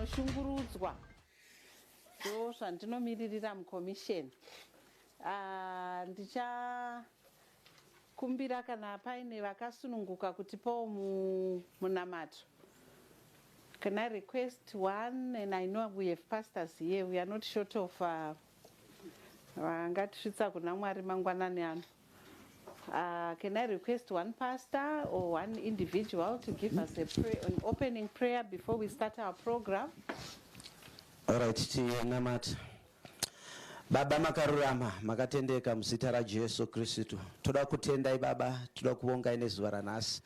vanoshungurudzwa ndo zvandinomiririra mukomisheni. Ndichakumbira kana paine vakasununguka kutipawo munamato. Can I request one? And I know we have pastors here. We are not short of ngatisvitsa kuna Mwari mangwanani ano. Can I request one pastor or one individual to give us an opening prayer before we start our program? All right, Namat. Baba makarurama makatendeka muzita raJesu Kristu. Toda kutendai Baba, toda kuonga nezuva ranhasi.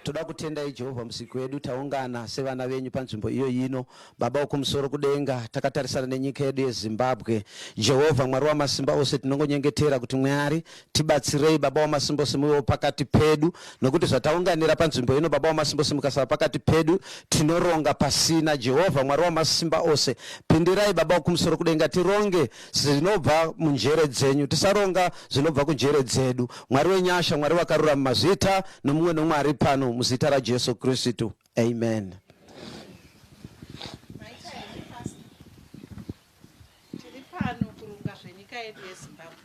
Toda kutendai Jehovha musiku wedu taungana sevana venyu panzvimbo iyo ino. Baba okumusoro kudenga takatarisana nenyika yedu yeZimbabwe. Jehovha Mwari wamasimba ose tinongonyengetera kuti Mwari tibatsirei Baba wamasimba ose muwe pakati pedu nokuti zvataunganira panzvimbo ino Baba wamasimba ose mukasava pakati pedu tinoronga pasina. Jehovha Mwari wamasimba ose pindirai Baba okumusoro kudenga tironge zvinobva munjere dzenyu, tisaronga zvinobva kunjere dzedu. Mwari wenyasha, Mwari wakarurama mazita nomumwe nomwari pano muzita raJesu Kristu. Amen. Tiri pano kuronga zvenyika yedu yeZimbabwe.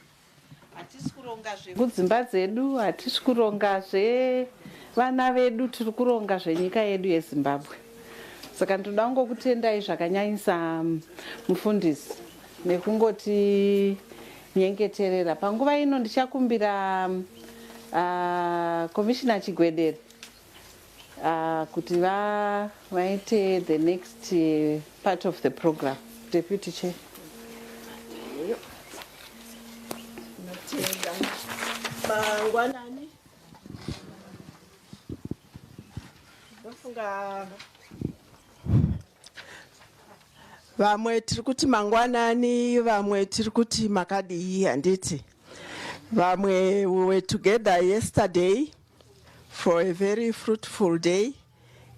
Hatisi kuronga zvekudzimba dzedu, hatisi kuronga zvevana vedu, tiri kuronga zvenyika yedu yeZimbabwe. Saka ndoda kungokutendai zvakanyanyisa mufundisi nekungoti nyengeterera. Panguva ino ndichakumbira Commissioner Chigwedere kuti vaite the next part of the program. Deputy Chair. Mangwanani. Vamwe tiri kuti mangwanani, vamwe tiri kuti makadii handiti. Vamwe we were together yesterday for a very fruitful day.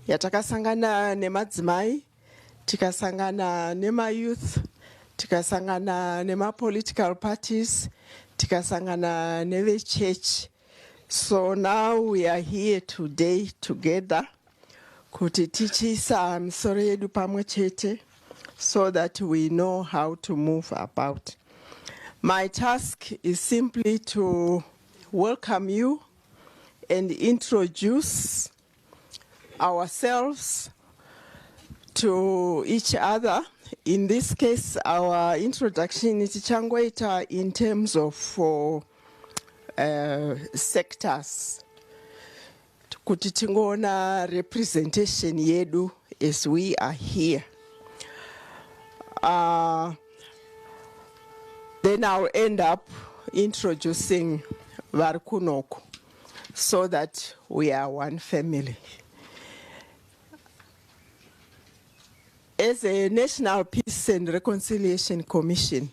Yatakasangana nemadzimai, tikasangana nemayouth, tikasangana nema-political parties, tikasangana neve-church. So now we are here today together kuti tichisa misoro yedu pamwe chete, so that we know how to move about. My task is simply to welcome you and introduce ourselves to each other. In this case, our introduction is changwaita in terms of sectors. Kuti tingona representation yedu as we are here. Then I'll end up introducing Varkunoko so that we are one family. As a National Peace and Reconciliation Commission,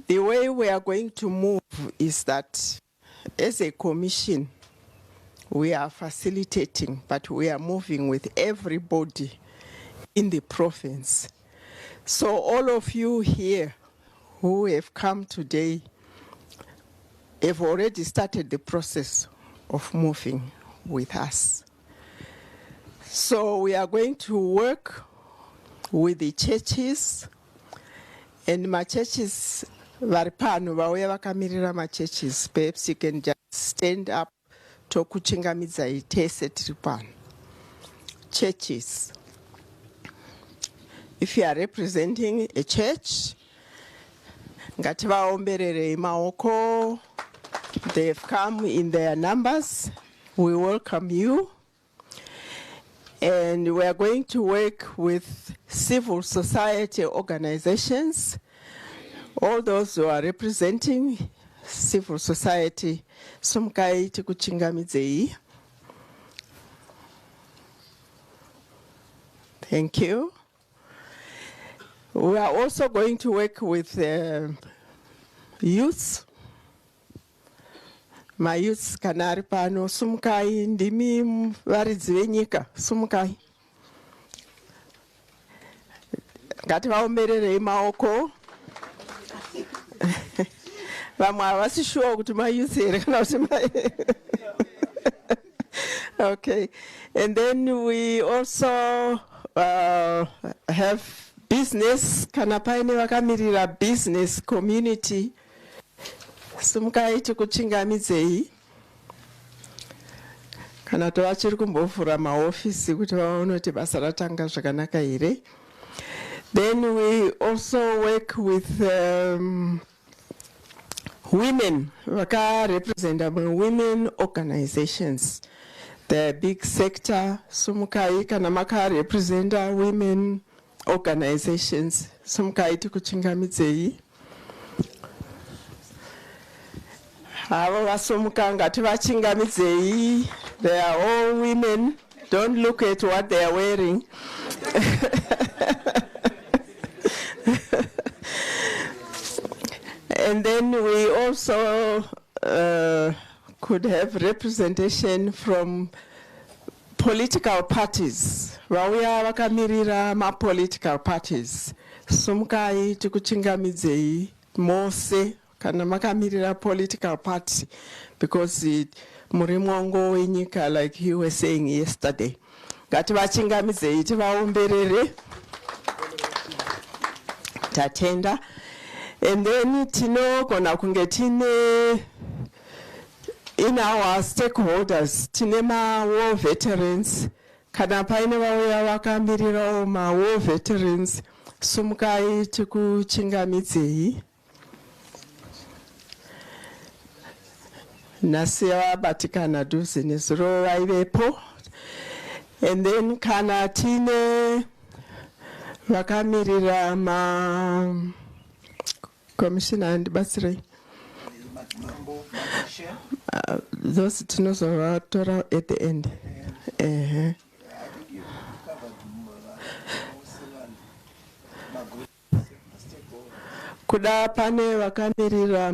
the way we are going to move is that as a commission, we are facilitating, but we are moving with everybody in the province. So all of you here who have come today have already started the process of moving with us. So we are going to work with the churches, and my churches, varipano vauya vakamirira my churches, perhaps you can just stand up tokuchingamidza tese tiri pano. Churches. If you are representing a church, ngativaomberere maoko. They have come in their numbers. We welcome you. And we are going to work with civil society organizations, all those who are representing civil society. Sumkai tikuchingamidze. Thank you. We are also going to work with youths. My youths kanari pano sumkai ndimi varidzi venyika sumkai. Ngati vaomberere maoko. Vamwe havasi sure kuti my youth here kana kuti okay. And then we also have business, kana paine vakamirira business community, simukai tikuchingamidzei. Kana tovachiri kumbovhura maofisi kuti vaone kuti basa ratanga zvakanaka here. Then we also work with women, represent women organizations. The big sector, sumukai kana maka represent women organizations. Sumukai tikuchingamidzei. Avo vasumuka ngati vachingamidzei. They are all women. Don't look at what they are wearing. And then we also could have representation from political parties. Vauya vakamirira ma-political parties. Sumukai tikuchingamidzei mose kana makamirira political party, because muri mwongo wenyika, like you were saying yesterday. Ngati vachingamidzei tivaomberere tatenda. And then tinogona kunge tine in our stakeholders, tine ma-war veterans, kana paine vauya vakamirirawo ma-war veterans, sumukai tikuchingamidzei. Nasiwa batikana duzi nezuro vaivepo. And then kana tine vakamirira ma commissioner and basri. Those tinozovatora at the end. Kuda pane vakamirira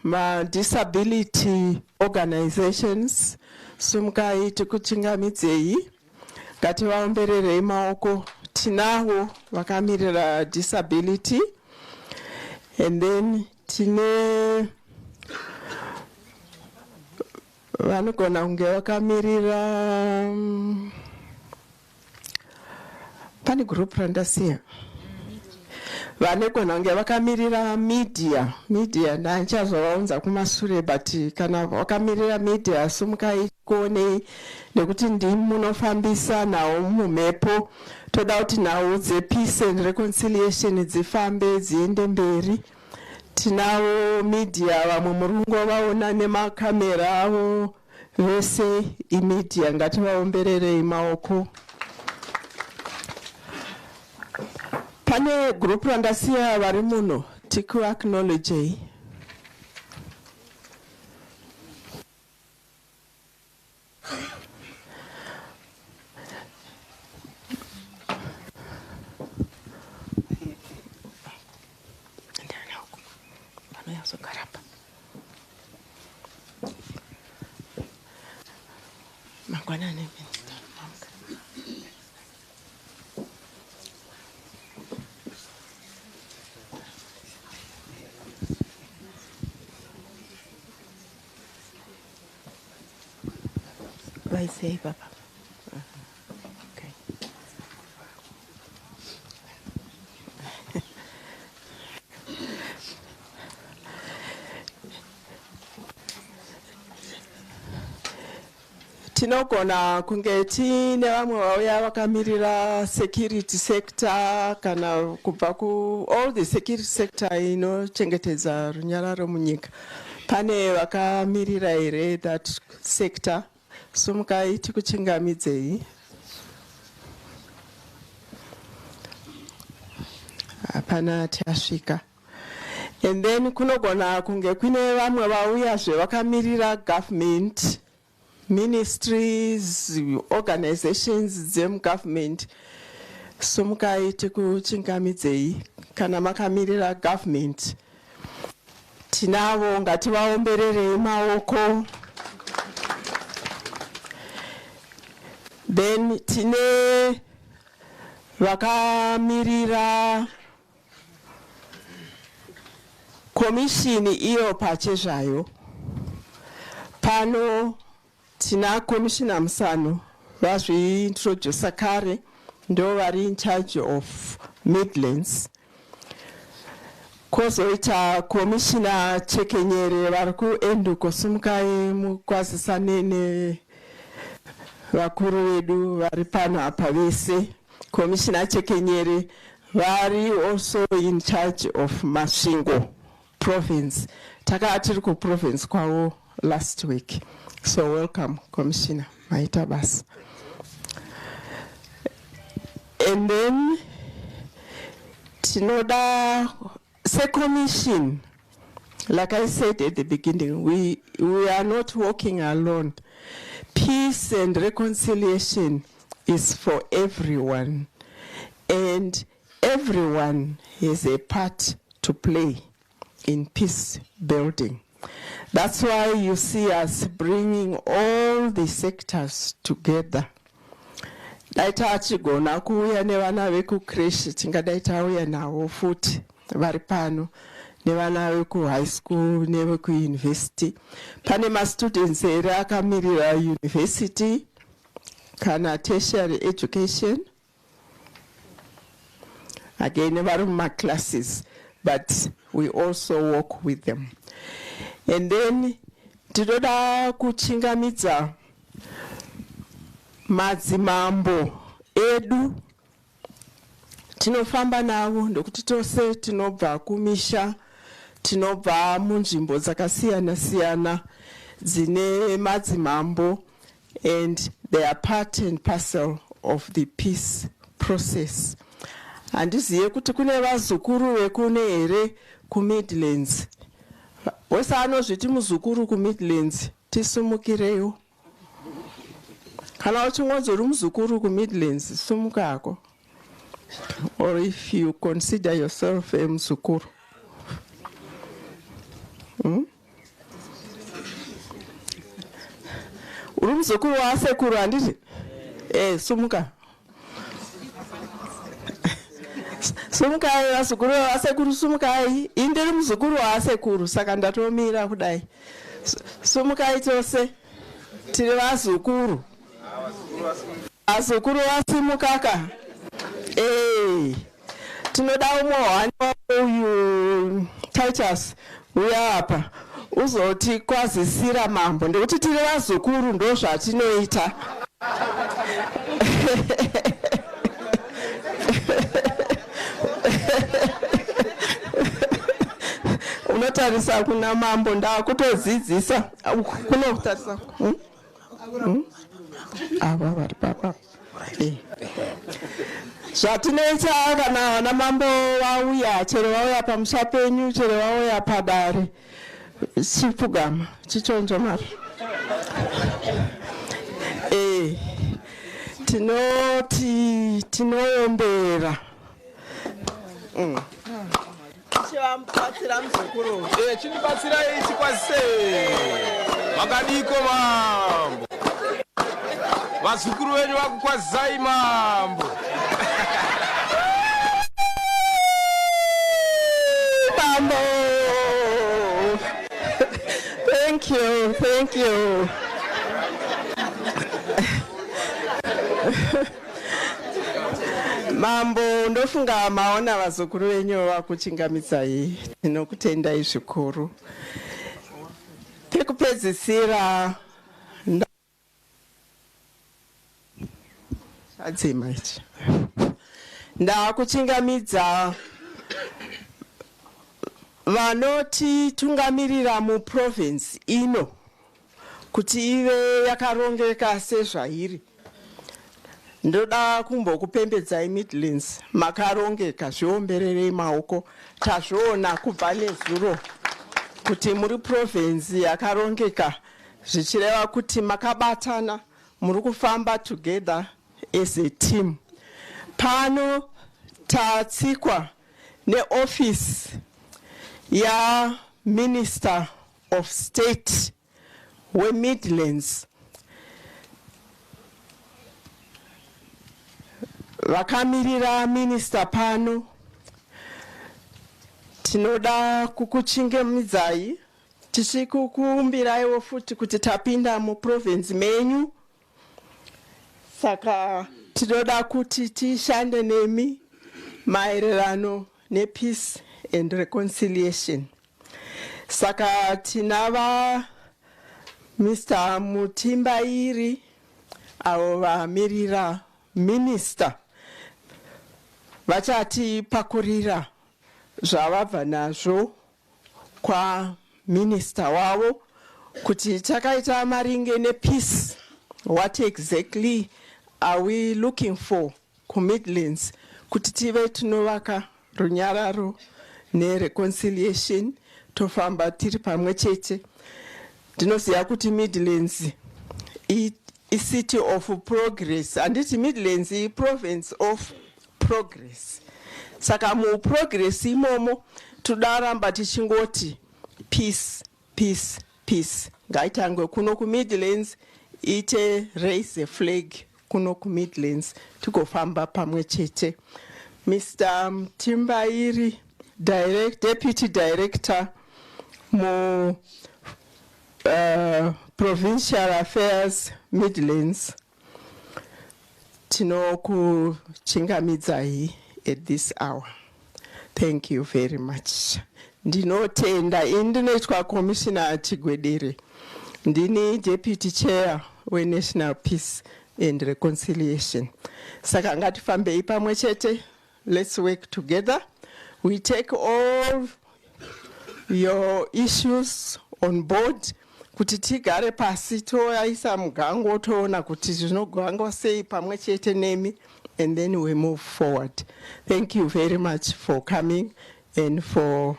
ma disability organizations, sumukai tikuchingamidzei. Ngati vaombererei maoko, tinavo vakamirira disability. And then tine vanogona kunge vakamirira pane group randasiya. Vanogona kunge vakamirira media ndachazovaunza kumashure, but kana vakamirira media sumukai kuonei nekuti ndimi munofambisa nawo mumhepo. Toda kuti nawo peace and reconciliation dzifambe dziende mberi. Tinavo media vamwe murungo vaona nemakamera avo vese imedia ngativaombererei maoko. Pane group randasiya vari muno tiku acknowledge. I say, Papa. Okay. Tinogona kunge tine vamwe vauya vakamirira security sector kana kubva ku all the security sector inochengetedza runyararo munyika. Pane vakamirira here that sector. Sumukai tikuchingamidzei. Apana tasvika. And then kunogona kunge kune vamwe vauyazve vakamirira government, ministries, organizations dzemu-government. Sumukai tikuchingamidzei. Kana makamirira government, tinavo ngativaombererei maoko. Then tine vakamirira komishini iyo pachezvayo. Pano tina komishina musano vazviintroduce kare. ndo vari in charge of Midlands. Kozoita Commissioner Chekenyere vari kuenduko sumukai mukwazisane nevakuru vedu vari pano apa vese. Commissioner Chekenyere vari also in charge of Masvingo province. Takatiri ku province kwavo last week. So welcome, Commissioner. Maita basa. And then tinoda commission, like I said at the beginning, we are not working alone. Peace and reconciliation is for everyone, and everyone has a part to play in peace building. That's why you see us bringing all the sectors together. Daita achigona kuuya nevana veku creche tingadaita uya nawo futi vari pano, nevana veku high school neveku university. Pane ma students ere akamirira university kana tertiary education, again vari muma classes, but we also work with them. And then tinoda kuchingamidza madzimambo edu, tinofamba navo ndokuti tose tinobva kumisha, tinobva munzvimbo dzakasiyana siyana dzine madzimambo, and they are part and parcel of the peace process. Handiziye kuti kune vazukuru vekune here ku Midlands. Wese anozviti muzukuru ku Midlands, tisumukireyo. Kana uchingonzori muzukuru ku Midlands, sumukako. Or if you consider yourself a muzukuru. Uri muzukuru wa sekuru handiti? Sumuka. Sumukai vasukuru vasekuru, sumukai. Indiri muzukuru wasekuru, saka ndatomira kudai. Sumukai tose tiri vazukuru. Vasukuru vasimukaka. Tinoda umwe uyu Titus uya apa uzoti kwazisira mambo, ndekuti tiri vazukuru ndo zvatinoita. Unotarisa kuna mambo ndakutodzidzisa kunotarisa ava vari papa. Zvatinoita kana vana mambo vauya, chero vauya pamusha penyu, chero vauya padare, chipfugama chichonjomara. Tinoti tinoembera. Chivamubatsira muzukuru. Chinibatsira ichi kwazise. Makadiko mambo. Vazukuru venyu vakukwazai mambo. Mambo. Thank you, thank you. Mambo, ndofunga maona vazukuru venyu vakuchingamidzai. Tinokutendai zvikuru. Pekupedzisira adzima ichi. Ndakuchingamidza vanoti tungamirira mu province ino kuti ive yakarongeka sezvairi. Ndoda kumbokupembedzai Midlands, makarongeka, zviombererei maoko. Tazviona kubva nezuro kuti muri province yakarongeka, zvichireva kuti makabatana, muri kufamba together as a team. Pano tatsikwa neoffice ya Minister of State we Midlands. Vakamirira minister pano, tinoda kukuchingamidzai, tichikukumbiraiwo futi kuti tapinda mu province menyu. Saka tinoda kuti tishande nemi maererano nepeace and reconciliation. Saka tinava Mr. Mutimbairi, avo vamirira minister, vachati pakurira zvavabva nazvo kwa minister wavo kuti takaita maringe nepeace. What exactly are we looking for ku Midlands kuti tive tinovaka runyararo nereconciliation, tofamba tiri pamwe chete. Ndinoziva kuti Midlands is city of progress, and it's Midlands province of progress. Saka mu progress imomo tudaramba tichingoti peace, peace, peace. Ngaitangwe kuno ku Midlands ite raise a flag kuno ku Midlands tikofamba pamwe chete. Mr. Timbairi, Deputy Director mu Provincial Affairs Midlands, tinokuchingamidzai at this hour. Thank you very much. Ndinotenda indinoitwa Commissioner Chigwedere. Ndini Deputy Chair we National Peace and Reconciliation. Saka ngatifambei pamwe chete. Let's work together. We take all your issues on board. Kuti tigare pasi toaisa mugango toona kuti zvinoganga sei pamwe chete nemi, and then we move forward. Thank you very much for coming and for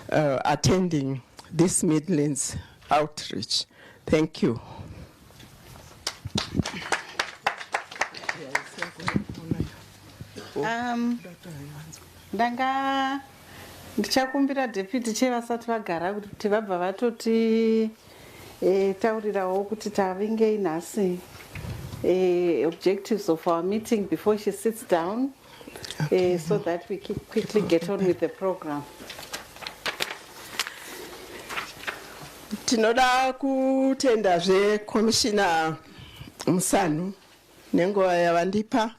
attending this Midlands Outreach. Thank you. Ndichakumbira Deputy Chair vasati vagara kuti vabva vatoti taurirawo kuti tavinge nhasi objectives of our meeting before she sits down, so that we can quickly get on with the program. Tinoda kutendazve Commissioner Musanu nenguva yavandipa.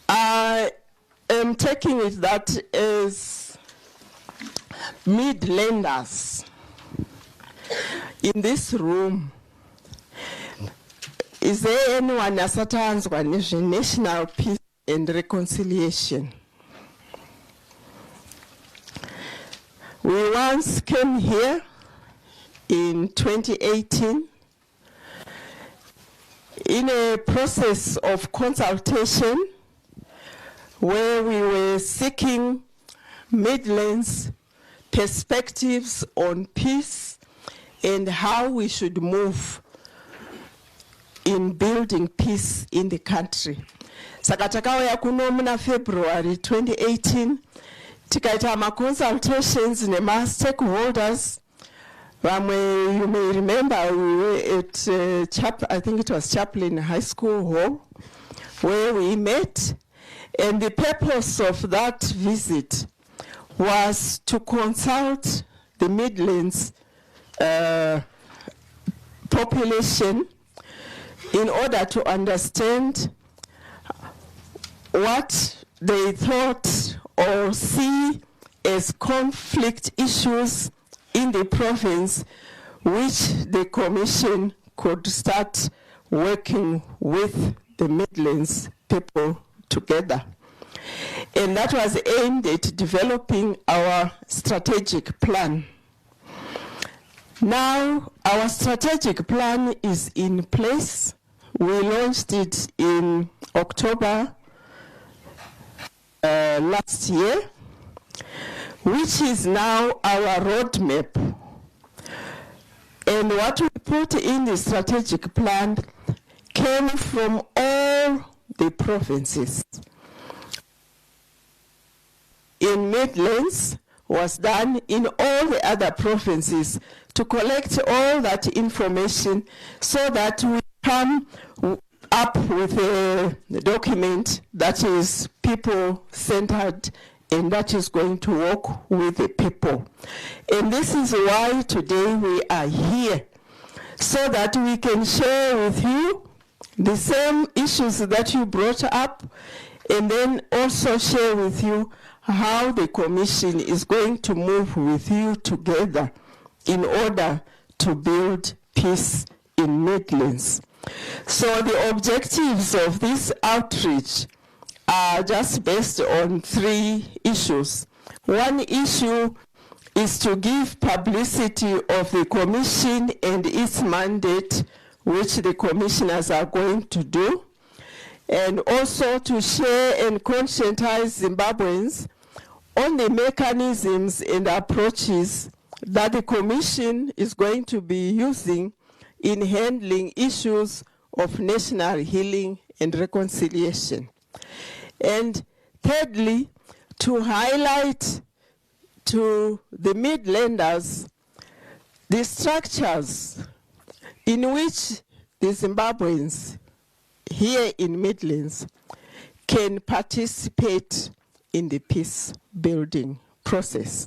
I am taking it that as Midlanders in this room, is there anyone asatanzwa nezve national peace and reconciliation? We once came here in 2018 in a process of consultation where we were seeking Midlands perspectives on peace and how we should move in building peace in the country. Saka takauya kuno muna February 2018, tikaita ma-consultations nema-stakeholders. You may remember we were at I think it was Chaplain High School Hall, where we met. And the purpose of that visit was to consult the Midlands population in order to understand what they thought or see as conflict issues in the province, which the Commission could start working with the Midlands people together. And that was aimed at developing our strategic plan. Now, our strategic plan is in place. We launched it in October last year, which is now our roadmap. And what we put in the strategic plan came from all the provinces. In Midlands was done in all the other provinces to collect all that information so that we come up with a document that is people-centered and that is going to work with the people. And this is why today we are here, so that we can share with you the same issues that you brought up, and then also share with you how the Commission is going to move with you together in order to build peace in Midlands. So the objectives of this outreach are just based on 3 issues. One issue is to give publicity of the Commission and its mandate, which the commissioners are going to do, and also to share and conscientize Zimbabweans on the mechanisms and approaches that the Commission is going to be using in handling issues of national healing and reconciliation. And thirdly, to highlight to the Midlanders the structures in which the Zimbabweans here in Midlands can participate in the peace building process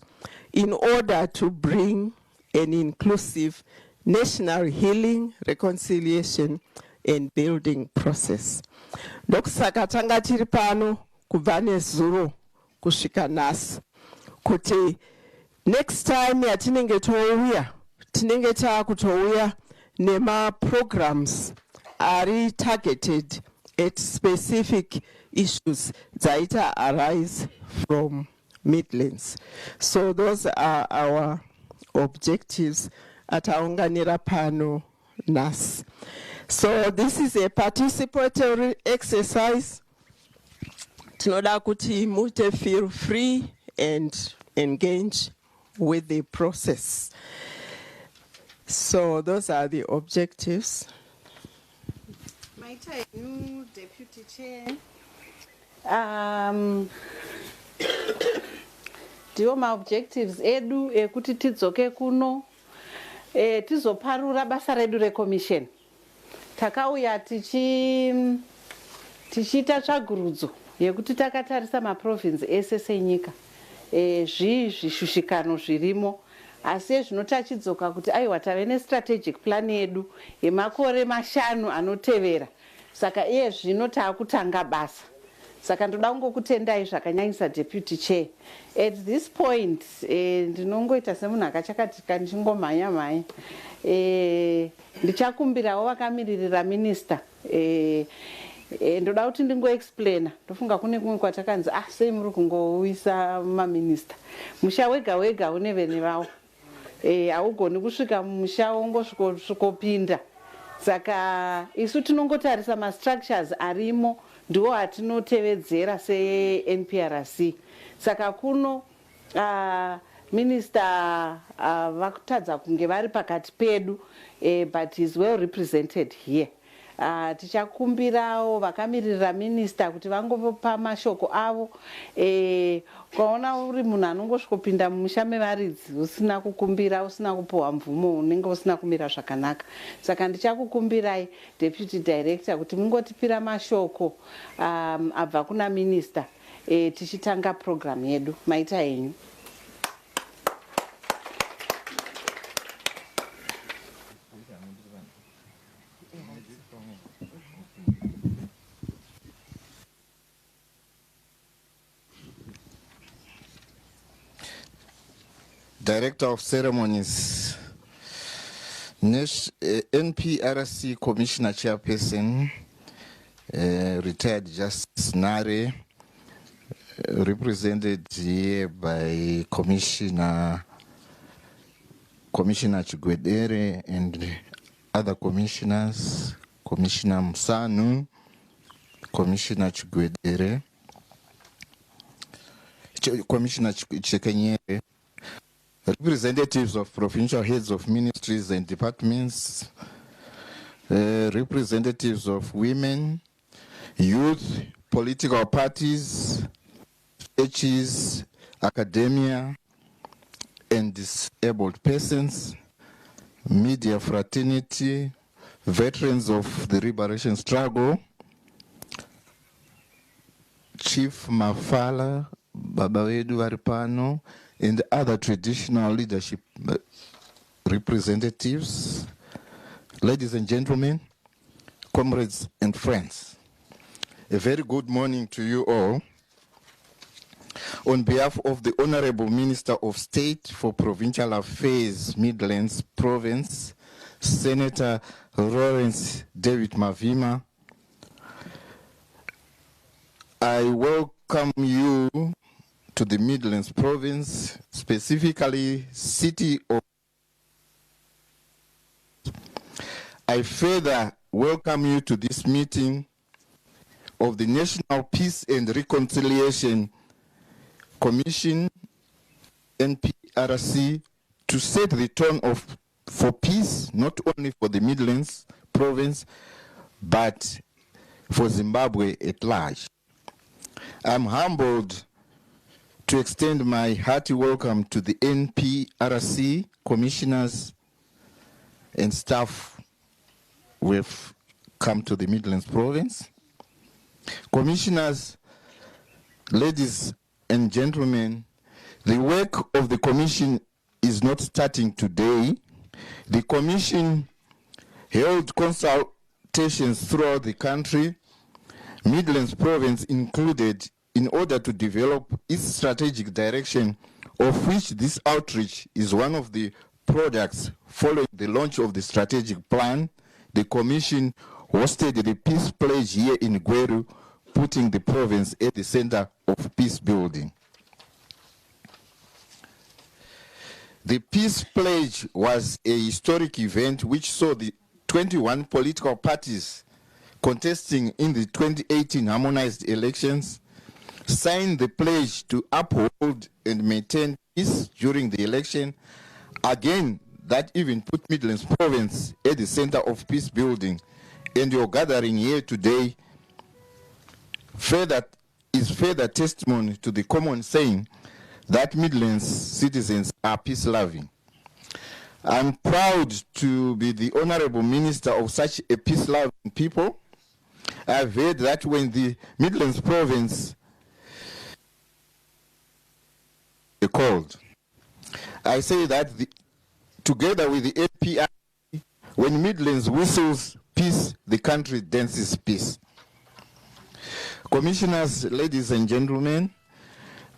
in order to bring an inclusive national healing, reconciliation, and building process. Ndokusaka tanga tiri pano kubva nezuro kusvika nhasi kuti next time yatinenge touya tinenge taakutouya nema-programs are targeted at specific issues that arise from Midlands. So those are our objectives at Aunganira Pano NAS. So this is a participatory exercise. Tinoda kuti mute feel free and engage with the process. So those are the objectives. My time, Deputy Chair. Ndiwo ma-objectives edu ekuti tidzoke kuno tizoparura basa redu recommission. Takauya tichiita tsvagurudzo yekuti takatarisa maprovince ese senyika zvishushikano zvirimo, asi zvino tachidzoka kuti aiwa tave nestrategic plan yedu yemakore 5 anotevera. Saka iye zvino taakutanga basa. Saka ndoda kungokutendai zvakanyanyisa Deputy Chair. At this point, ndinongoita semunhu akachakatika ndichingomhanya-mhanya. Ndichakumbirawo vakamiririra minister. Ndoda kuti ndingoexplaina. Ndofunga kune kumwe kwatakanzi, sei muri kungouyisa maminister. Musha wega-wega une vene vavo. Haugoni kusvika mumusha wongosvikopinda. Saka isu tinongotarisa ma-structures arimo ndiwo atinotevedzera se-NPRC. Saka kuno minister vakutadza kunge vari pakati pedu, but is well represented here. Tichakumbirawo vakamiririra minister kuti vangopa mashoko avo. Kwaona uri munhu anongosvikopinda mumusha mevaridzi usina kukumbira, usina kupiwa mvumo, unenge usina kumira zvakanaka. Saka ndichakukumbirai Deputy Director kuti mungotipira mashoko abva kuna minister tichitanga program yedu. Maita henyu. Director of Ceremonies, NPRC Commissioner Chairperson, retired Justice Nare, represented here by Commissioner Chigwedere and other commissioners, Commissioner Musanu, Commissioner Chigwedere, Commissioner Chekenyere, representatives of provincial heads of ministries and departments, representatives of women, youth, political parties, churches, academia, and disabled persons, media fraternity, veterans of the liberation struggle, Chief Mafala, Babawedu Varipano, and other traditional leadership representatives. Ladies and gentlemen, comrades and friends. A very good morning to you all. On behalf of the Honorable Minister of State for Provincial Affairs, Midlands Province, Senator Lawrence David Mavima, I welcome you to the Midlands Province, specifically City of. I further welcome you to this meeting of the National Peace and Reconciliation Commission, NPRC, to set the tone for peace, not only for the Midlands Province, but for Zimbabwe at large. I'm humbled to extend my hearty welcome to the NPRC commissioners and staff who have come to the Midlands Province. Commissioners, ladies and gentlemen, the work of the Commission is not starting today. The Commission held consultations throughout the country, Midlands Province included, in order to develop its strategic direction, of which this outreach is one of the products. Following the launch of the strategic plan, the Commission hosted the Peace Pledge here in Gweru, putting the province at the center of peace building. The Peace Pledge was a historic event which saw the 21 political parties contesting in the 2018 harmonized elections sign the pledge to uphold and maintain peace during the election. Again, that even put Midlands Province at the center of peace building. And your gathering here today is further testimony to the common saying that Midlands citizens are peace-loving. I'm proud to be the Honorable Minister of such a peace-loving people. I've heard that when the Midlands Province is called, I say that together with the API, when Midlands whistles peace, the country dances peace. Commissioners, ladies and gentlemen,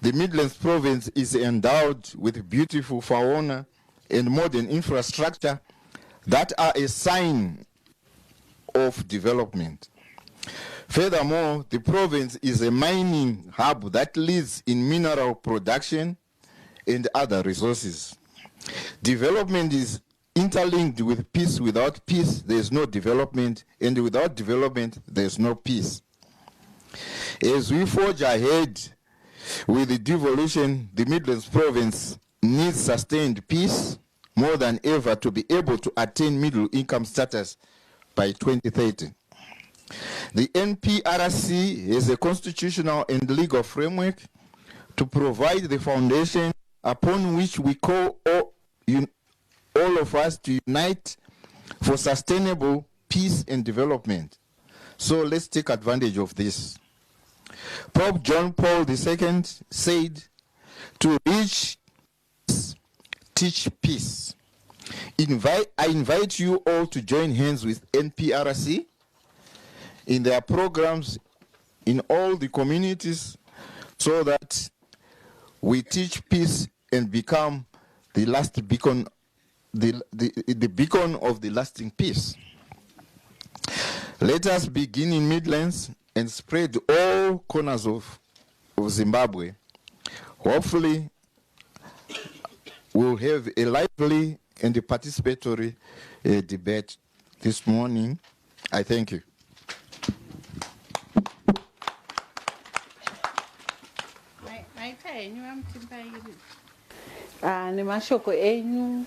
the Midlands Province is endowed with beautiful fauna and modern infrastructure that are a sign of development. Furthermore, the province is a mining hub that leads in mineral production and other resources. Development is interlinked with peace. Without peace, there is no development, and without development, there is no peace. As we forge ahead with the devolution, the Midlands Province needs sustained peace more than ever to be able to attain middle income status by 2030. The NPRC has a constitutional and legal framework to provide the foundation upon which we call all of us to unite for sustainable peace and development. So let's take advantage of this. Pope John Paul II said, "To reach peace, teach peace." I invite you all to join hands with NPRC in their programs in all the communities so that we teach peace and become the last beacon, the beacon of the lasting peace. Let us begin in Midlands and spread all corners of Zimbabwe. Hopefully, we'll have a lively and a participatory debate this morning. I thank you. Nemashoko enyu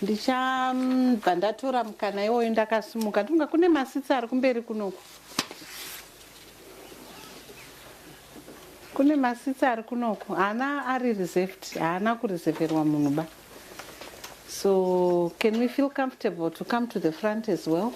ndichabva ndatora mukana iwoyo ndakasimuka tunga kune masitsa ari kumberi kunoku, kune masitsa ari kunoku haana ari reserved, haana kureserverwa munhu ba. So can we feel comfortable to come to the front as well?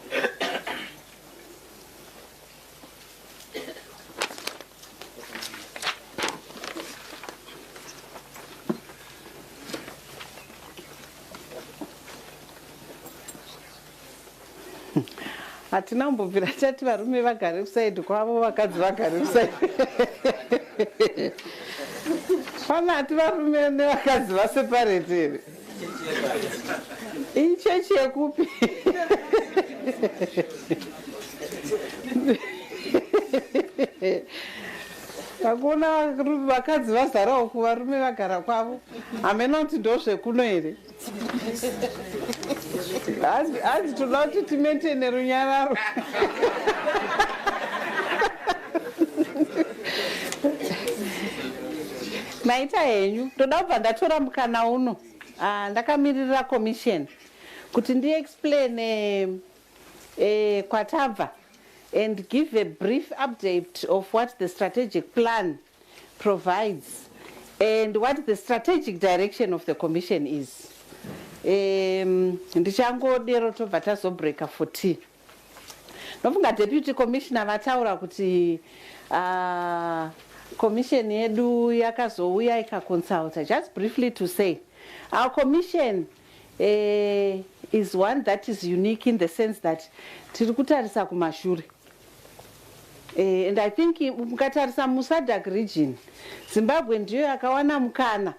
hatina kumbobvira tati varume vagare kusaidi kwavo vakadzi vagare kusaidi pana hati varume nevakadzi vaseparate here ichechi yekupi takuona vakadzi vazarawo kuvarume vagara kwavo hamena kuti ndo zvekuno here hanzi toda kuti timetene runyararo maita henyu toda kubva ndatora mukana uno ndakamirira commission kuti ndiexplain kwatabva and give a brief update of what the strategic plan provides and what the strategic direction of the commission is. Ndichangodero tobva tazobreka for tea. Nofunga deputy commissioner vataura kuti commission yedu yakazouya ikaconsulta. Just briefly to say, our commission is one that is unique in the sense that tiri kutarisa kumashure. And I think mukatarisa muSADC region, Zimbabwe ndiyo yakawana mukana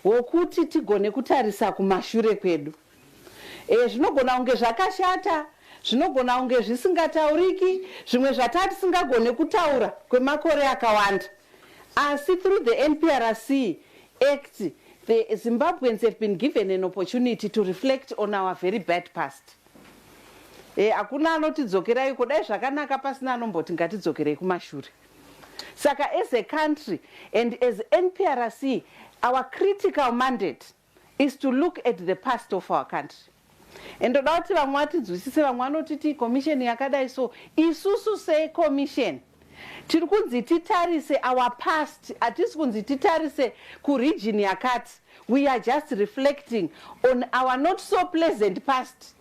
wokuti tigone kutarisa kumashure kwedu. Zvinogona kunge zvakashata, zvinogona kunge zvisingatauriki, zvimwe zvatati singagone kutaura kwemakore akawanda. Asi through the NPRC Act, the Zimbabweans have been given an opportunity to reflect on our very bad past. Hakuna anotidzokerai kudai zvakanaka pasina anomboti ngatidzokerei kumashure. Saka as a country and as NPRC, our critical mandate is to look at the past of our country. And ndoda kuti vamwe vatidzuvisise, vamwe vanotiti commission yakadai so isusu sei commission tiri kunzi titarise our past, hatisi kunzi titarise kuregion yakati. We are just reflecting on our not so pleasant past.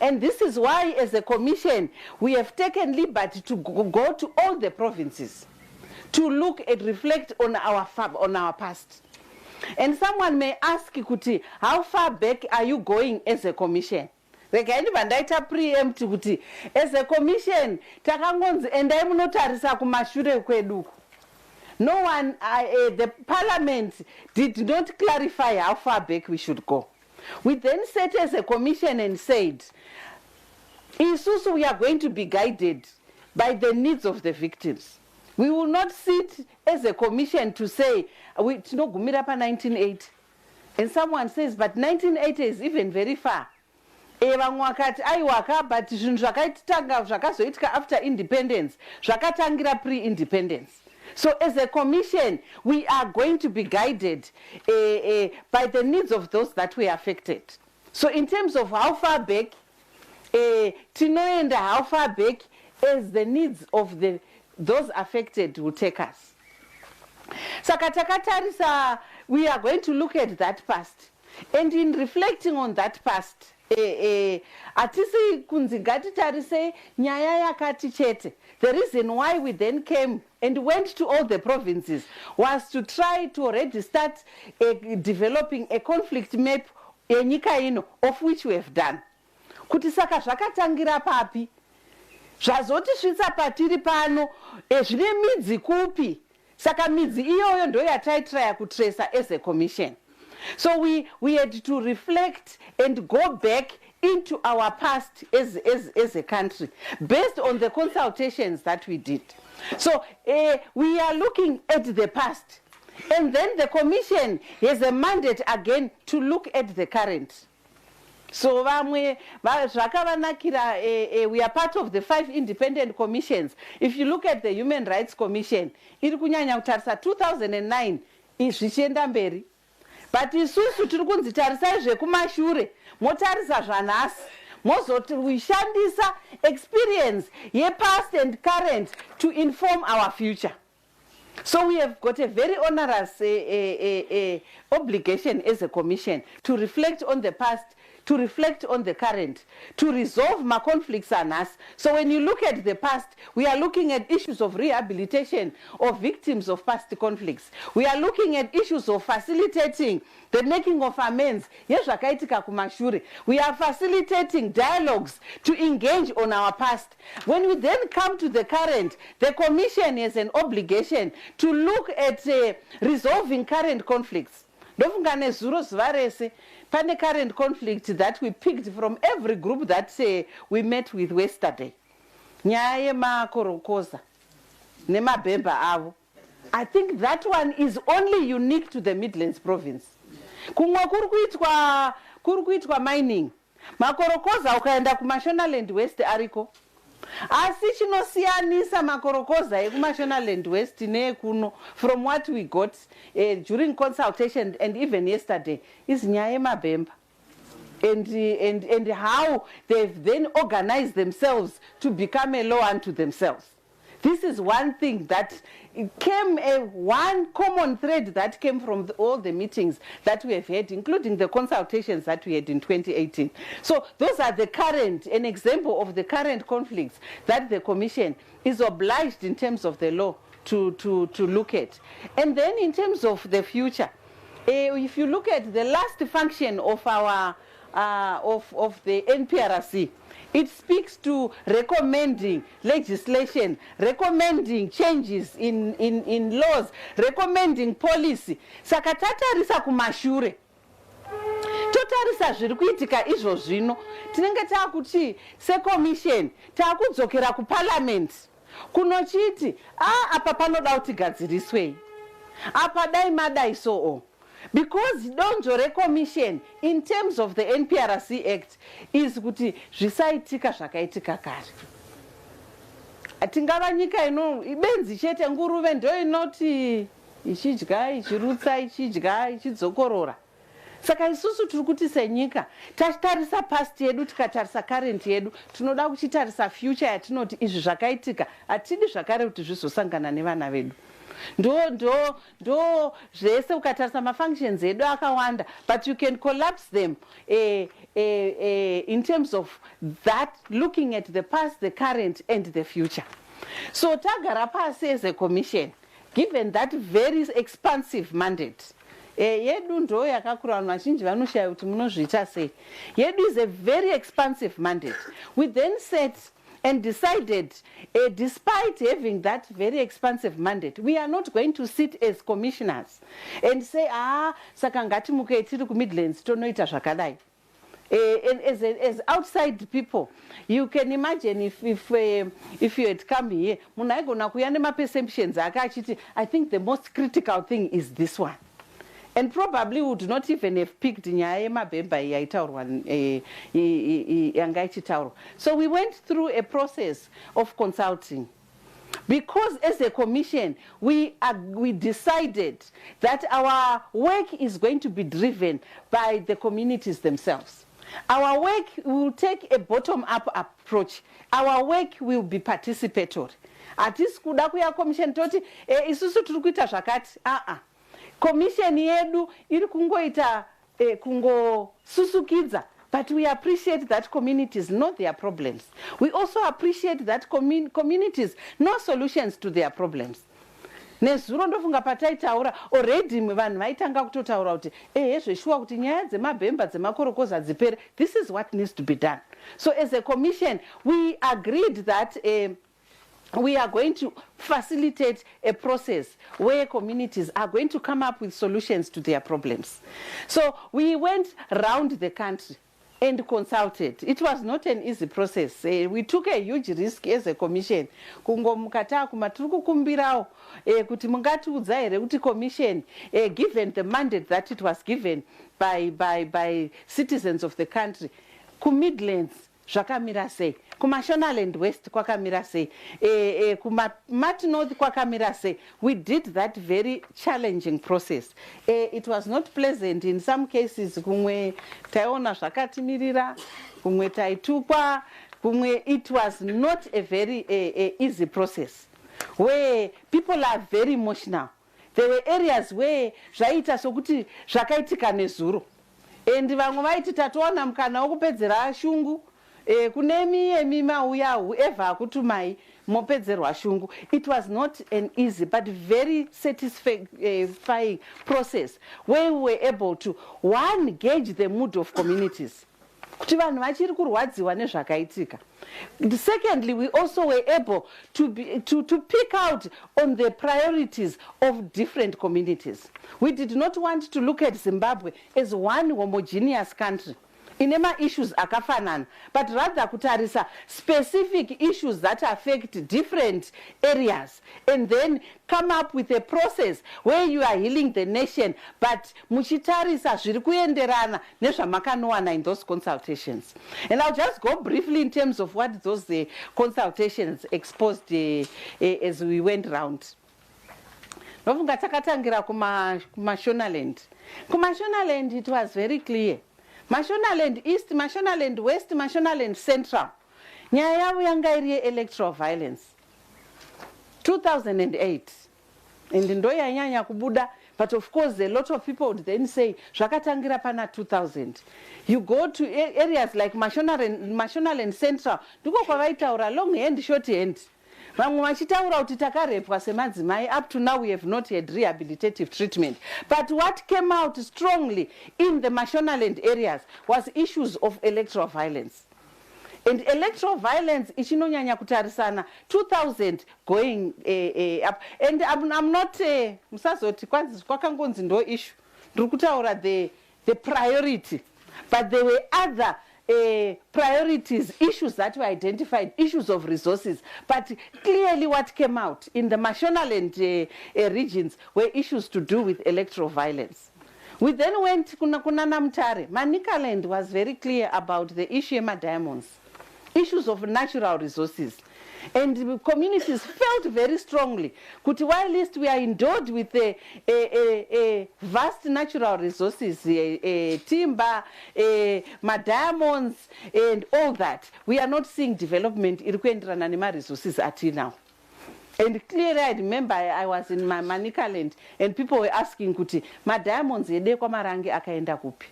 And this is why, as a commission, we have taken liberty to go to all the provinces to look and reflect on our past. And someone may ask, Kuti, how far back are you going as a commission? Preempt kuti as a commission, takangonzi endai munotarisa kumashure kwedu. No one, the parliament did not clarify how far back we should go. We then sat as a commission and said, Isusu, we are going to be guided by the needs of the victims. We will not sit as a commission to say, tinogumira pa 1980. And someone says, but 1980 is even very far. Vamwe vakati aiwaka, but zvinhu zvakaitanga zvakazoitika after independence zvakatangira pre-independence. So as a commission, we are going to be guided by the needs of those that were affected. So in terms of how far back, tinoenda how far back as the needs of those affected will take us. Saka takatarisa, we are going to look at that past. And in reflecting on that past, atisi kunzi ngatitarise nyaya yakati chete. The reason why we then came and went to all the provinces was to try to already start developing a conflict map yenyika ino, of which we have done. Kuti saka zvakatangira papi, zvazoti svitsa patiri pano, zvine midzi kupi. Saka midzi iyoyo ndo yataitraya kutracer as a commission. So we had to reflect and go back into our past as a country, based on the consultations that we did. So we are looking at the past. And then the commission has a mandate again to look at the current. So we are part of the 5 independent commissions. If you look at the Human Rights Commission, iri kunyanya kutarisa 2009 zvichienda mberi. But isusu tiri kunzi tarisai zvekumashure, motarisa zvanhasi, mozoti wishandisa experience ye past and current to inform our future. So we have got a very onerous obligation as a commission to reflect on the past, to reflect on the current, to resolve my conflicts and us. So when you look at the past, we are looking at issues of rehabilitation of victims of past conflicts. We are looking at issues of facilitating the making of amends. We are facilitating dialogues to engage on our past. When we then come to the current, the Commission has an obligation to look at resolving current conflicts. Pane current conflict that we picked from every group that we met with yesterday. Nyaye makorokoza nemabhemba avo. I think that one is only unique to the Midlands province. Kumwa kuri kuitwa mining. Makorokoza ukaenda kuMashonaland West ariko. Asi chinosiyanisa makorokoza ekuMashonaland West neekuno from what we got during consultation and even yesterday is nyaya yemabhemba. And how they've then organized themselves to become a law unto themselves. This is one thing that came, one common thread that came from all the meetings that we have had, including the consultations that we had in 2018. So those are the current, an example of the current conflicts that the Commission is obliged in terms of the law to look at. And then in terms of the future, if you look at the last function of our of the NPRC, it speaks to recommending legislation, recommending changes in laws, recommending policy. Saka tatarisa kumashure. Totarisa zviri kuitika izvo zvino. Tinenge takuti se commission takudzokera ku parliament. Kunochiti apa panoda kuti gadziriswei. Apa dai madai so. Because donjo recommission in terms of the NPRC Act is kuti zvisaitika zvakaitika kare. Atingava nyika ino ibenzi chete nguruve ndo inoti ichidya ichirutsa ichidya ichidzokorora. Saka isusu tiri kuti senyika tatarisa past yedu tikatarisa current yedu tinoda kuchitarisa future yatinoti izvi zvakaitika atidi zvakare kuti zvizosangana nevana vedu. Ndo zvese ukatarisa mafunctions edu akawanda, but you can collapse them in terms of that, looking at the past, the current and the future. So tagara pasi as a commission, given that very expansive mandate, yedu ndo yakakura vanhu vazhinji vanoshaya kuti munozviita sei. Yedu is a very expansive mandate. We then set and decided, despite having that very expansive mandate, we are not going to sit as commissioners and say, saka ngati muke tiri ku Midlands tonoita zvakadai. As outside people, you can imagine if you had come here, munaigona kuya nemaperceptions akachiti, I think the most critical thing is this one. And probably would not even have picked nyaya yemabhemba yaitaurwa yanga ichitaurwa. So we went through a process of consulting. Because as a commission, we decided that our work is going to be driven by the communities themselves. Our work will take a bottom-up approach. Our work will be participatory. Atisi kuda kuya commission toti isusu tiri kuita zvakati Commission yedu iri kungoita kungosusukidza, but we appreciate that communities know their problems. We also appreciate that communities know solutions to their problems. Nezuro ndofunga pataitaura already vanhu vaitanga kutotaura kuti zveshuwa kuti nyaya dzemabhemba dzemakorokoza dzipere. This is what needs to be done. So as a commission, we agreed that we are going to facilitate a process where communities are going to come up with solutions to their problems. So we went around the country and consulted. It was not an easy process. We took a huge risk as a commission. Kungo mukata kumaturi kukumbirawo kuti mungatiudza here kuti commission, given the mandate that it was given by citizens of the country, ku Midlands zvakamira sei, kuMashonaland West kwakamira sei, kuMat North kwakamira sei. We did that very challenging process. It was not pleasant in some cases. Kumwe taiona zvakatimirira, kumwe taitukwa, kumwe it was not a very easy process where people are very emotional. There were areas where zvaita sokuti zvakaitika nezuro. and vamwe vaiti tatoona mukana wokupedzera shungu kune miye mauya whoever akutumai mopedzerwa shungu. It was not an easy but very satisfying process where we were able to one gauge the mood of communities kuti vanhu vachiri kurwadziwa nezvakaitika. Secondly, we also were able to pick out on the priorities of different communities. We did not want to look at Zimbabwe as one homogeneous country inema issues akafanana, but rather kutarisa specific issues that affect different areas and then come up with a process where you are healing the nation, but muchitarisa zviri kuenderana nezvamakanowana in those consultations. And I'll just go briefly in terms of what those consultations exposed as we went round. Nofunga takatangira kumashonaland. Kumashonaland it was very clear. Mashonaland East, Mashonaland West, Mashonaland Central. Nyaya yavo yanga iri electoral violence. 2008. And ndo yanyanya kubuda, but of course a lot of people would then say, zvakatangira pana 2000. You go to areas like Mashonaland Central, ndiko kwavaitaura long hand, short hand. Vamwe vachitaura kuti takarepwa semadzimai, up to now we have not had rehabilitative treatment. But what came out strongly in the Mashonaland areas was issues of electoral violence. And electoral violence ichinonyanya kutarisana 2000 going up. And I'm not musazoti kwakangonzi ndo issue. Ndiri kutaura the priority. But there were other priorities, issues that were identified, issues of resources. But clearly what came out in the Mashonaland regions were issues to do with electoral violence. We then went kuna Namtare. Manicaland was very clear about the issue of diamonds, issues of natural resources. And the communities felt very strongly that while least we are endowed with vast natural resources, timber, diamonds, and all that, we are not seeing development in the resources until now. And clearly I remember I was in my Manicaland and people were asking kuti diamonds yede kwa marangi akaenda kupi.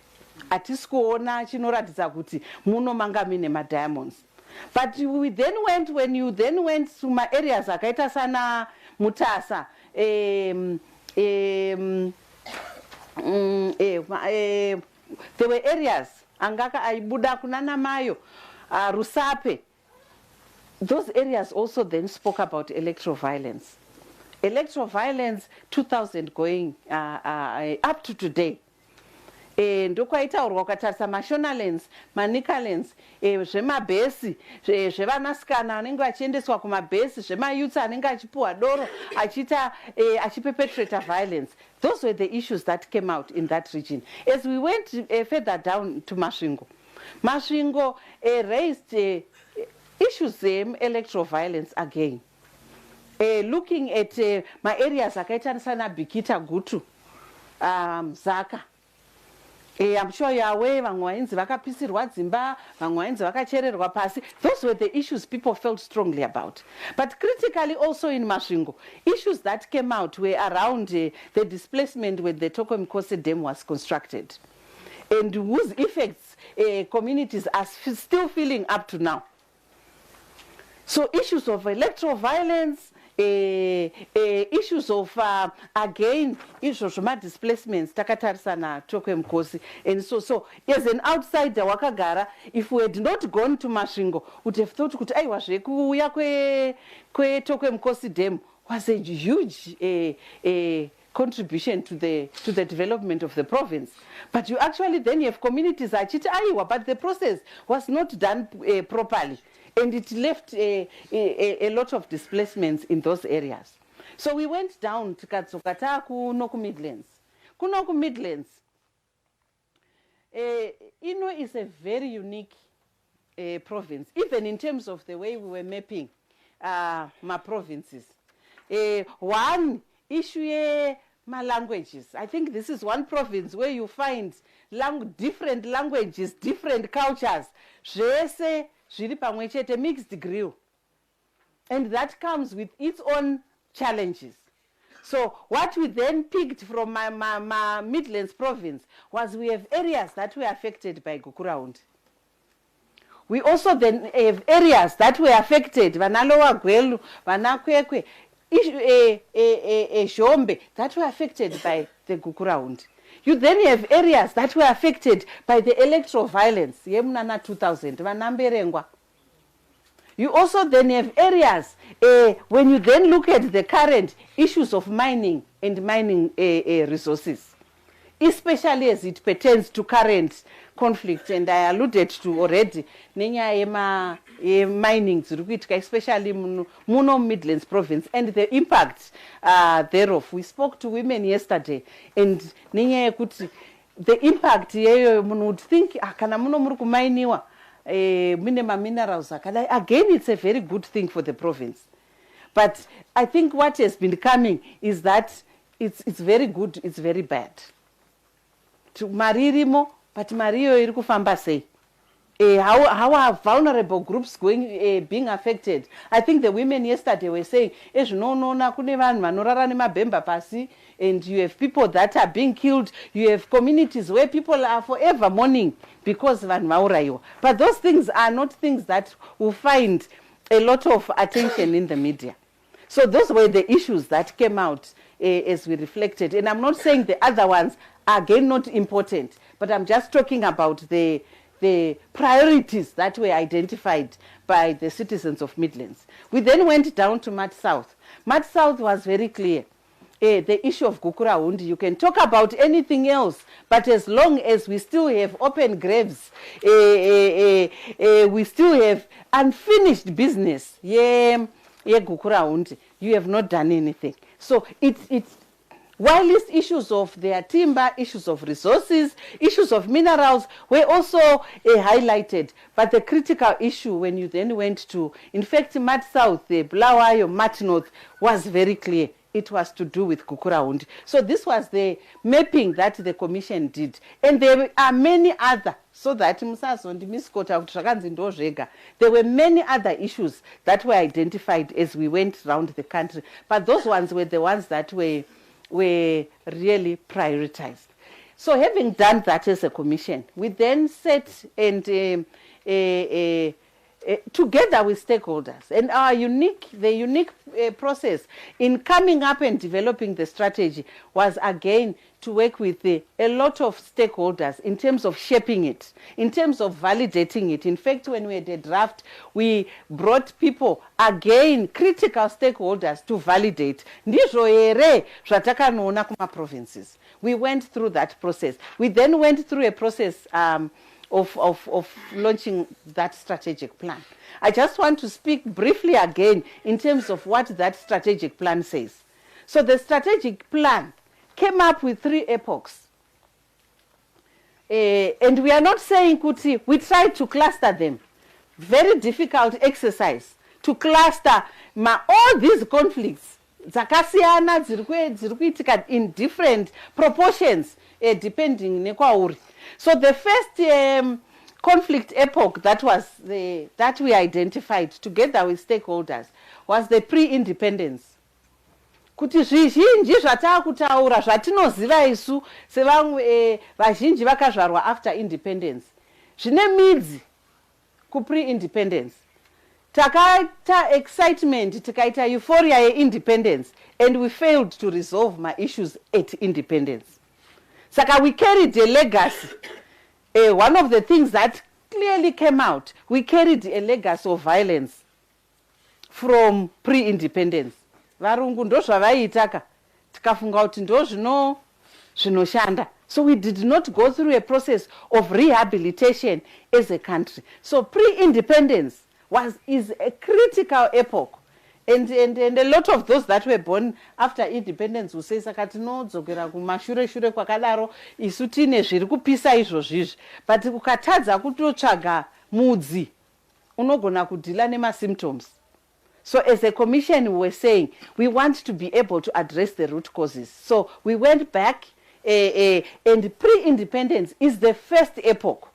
Atisikuona chinoratidza kuti muno manga mine diamonds. But we then went, when you then went to my areas, akaita sana Mutasa, there were areas, Angaka Aibuda Kunana Mayo, Rusape. Those areas also then spoke about electoral violence. Electoral violence 2000 going up to today. Ndokwaitaurwa ukatarisa Mashonalands, Manicalands, zvemabhesi, zvevanasikana anenge vachiendeswa kumabhesi, zvemayouth anenge achipuwa doro achiperpetrate violence. Those were the issues that came out in that region. As we went further down to Masvingo raised issues electoral violence again. Looking at my areas akaita sana Bikita Gutu, Zaka. I'm sure you are aware, those were the issues people felt strongly about. But critically also in Masvingo, issues that came out were around the displacement when the Tokomkose Dam was constructed, and whose effects communities are still feeling up to now. So issues of electoral violence, issues of again issues of displacements takatarisana Tokomkose, and so as an outsider wakagara, if we had not gone to Masvingo, would have thought kuti aiwa zvekuuya kweTokomkose Dam was a huge contribution to the development of the province. But you actually then have communities achiti aiwa, but the process was not done properly. And it left a lot of displacements in those areas. So we went down to Katsokata kuno Midlands. Kuno Midlands, Ino is a very unique province, even in terms of the way we were mapping my provinces. One issue, my languages. I think this is one province where you find different languages, different cultures. A mixed grill, and that comes with its own challenges. So what we then picked from my Midlands province was we have areas that were affected by Gukurahundi. We also then have areas that were affected, Vanaloa Gwelu, Vanakwekwe, Shombe, that were affected by the Gukurahundi. You then have areas that were affected by the electoral violence, Yemnana 2000, Vanamberengwa. You also then have areas, when you then look at the current issues of mining and mining resources, especially as it pertains to current conflict, and I alluded to already, mining, especially Muno Midlands province, and the impact thereof. We spoke to women yesterday, and the impact, you would think, minerals. Again, it's a very good thing for the province. But I think what has been coming is that it's very good, it's very bad. To Maririmo, but Mario irikufamba sei. How are vulnerable groups being affected? I think the women yesterday were saying, and you have people that are being killed. You have communities where people are forever mourning because of Maurayo. But those things are not things that will find a lot of attention in the media. So those were the issues that came out as we reflected. And I'm not saying the other ones are again not important, but I'm just talking about the priorities that were identified by the citizens of Midlands. We then went down to Mat South. Mat South was very clear. The issue of Gukurahundi, you can talk about anything else, but as long as we still have open graves, we still have unfinished business, Gukurahundi, you have not done anything. So it's while these issues of their timber, issues of resources, issues of minerals were also highlighted. But the critical issue when you then went to, in fact, Mat South, the Blawayo, Mat North, was very clear. It was to do with Gukurahundi. So this was the mapping that the commission did. And there are many other, so that there were many other issues that were identified as we went around the country. But those ones were the ones that were really prioritized. So having done that as a commission, we then set and together with stakeholders, and the unique process in coming up and developing the strategy was again to work with a lot of stakeholders in terms of shaping it, in terms of validating it. In fact, when we had a draft, we brought people, again, critical stakeholders to validate. Provinces. We went through that process. We then went through a process of launching that strategic plan. I just want to speak briefly again in terms of what that strategic plan says. So the strategic plan came up with 3 epochs. And we are not saying, Kuti, we tried to cluster them. Very difficult exercise to cluster all these conflicts. Zakasiana in different proportions, depending nekwauri. So the first conflict epoch that we identified together with stakeholders was the pre-independence. Kuti zvizhinji zvatakutaura zvatinoziva isu sevamwe vazhinji vakazvarwa after independence zvine midzi ku-pre-independence. Takaita excitement, takaita euphoria ye-independence, and we failed to resolve my issues at independence. Saka we carried a legacy. One of the things that clearly came out, we carried a legacy of violence from pre-independence. Varungu ndo zvavaiitaka tikafunga kuti ndo zvinoshanda. So we did not go through a process of rehabilitation as a country. So pre-independence is a critical epoch. And a lot of those that were born after independence will say saka tinodzokera kumashure kwakadaro isu tine zviri kupisa izvozvizvi. But ukatadza kutotsvaga mudzi unogona kudhila nema-symptoms. So as a commission we were saying we want to be able to address the root causes. So we went back and pre-independence is the first epoch.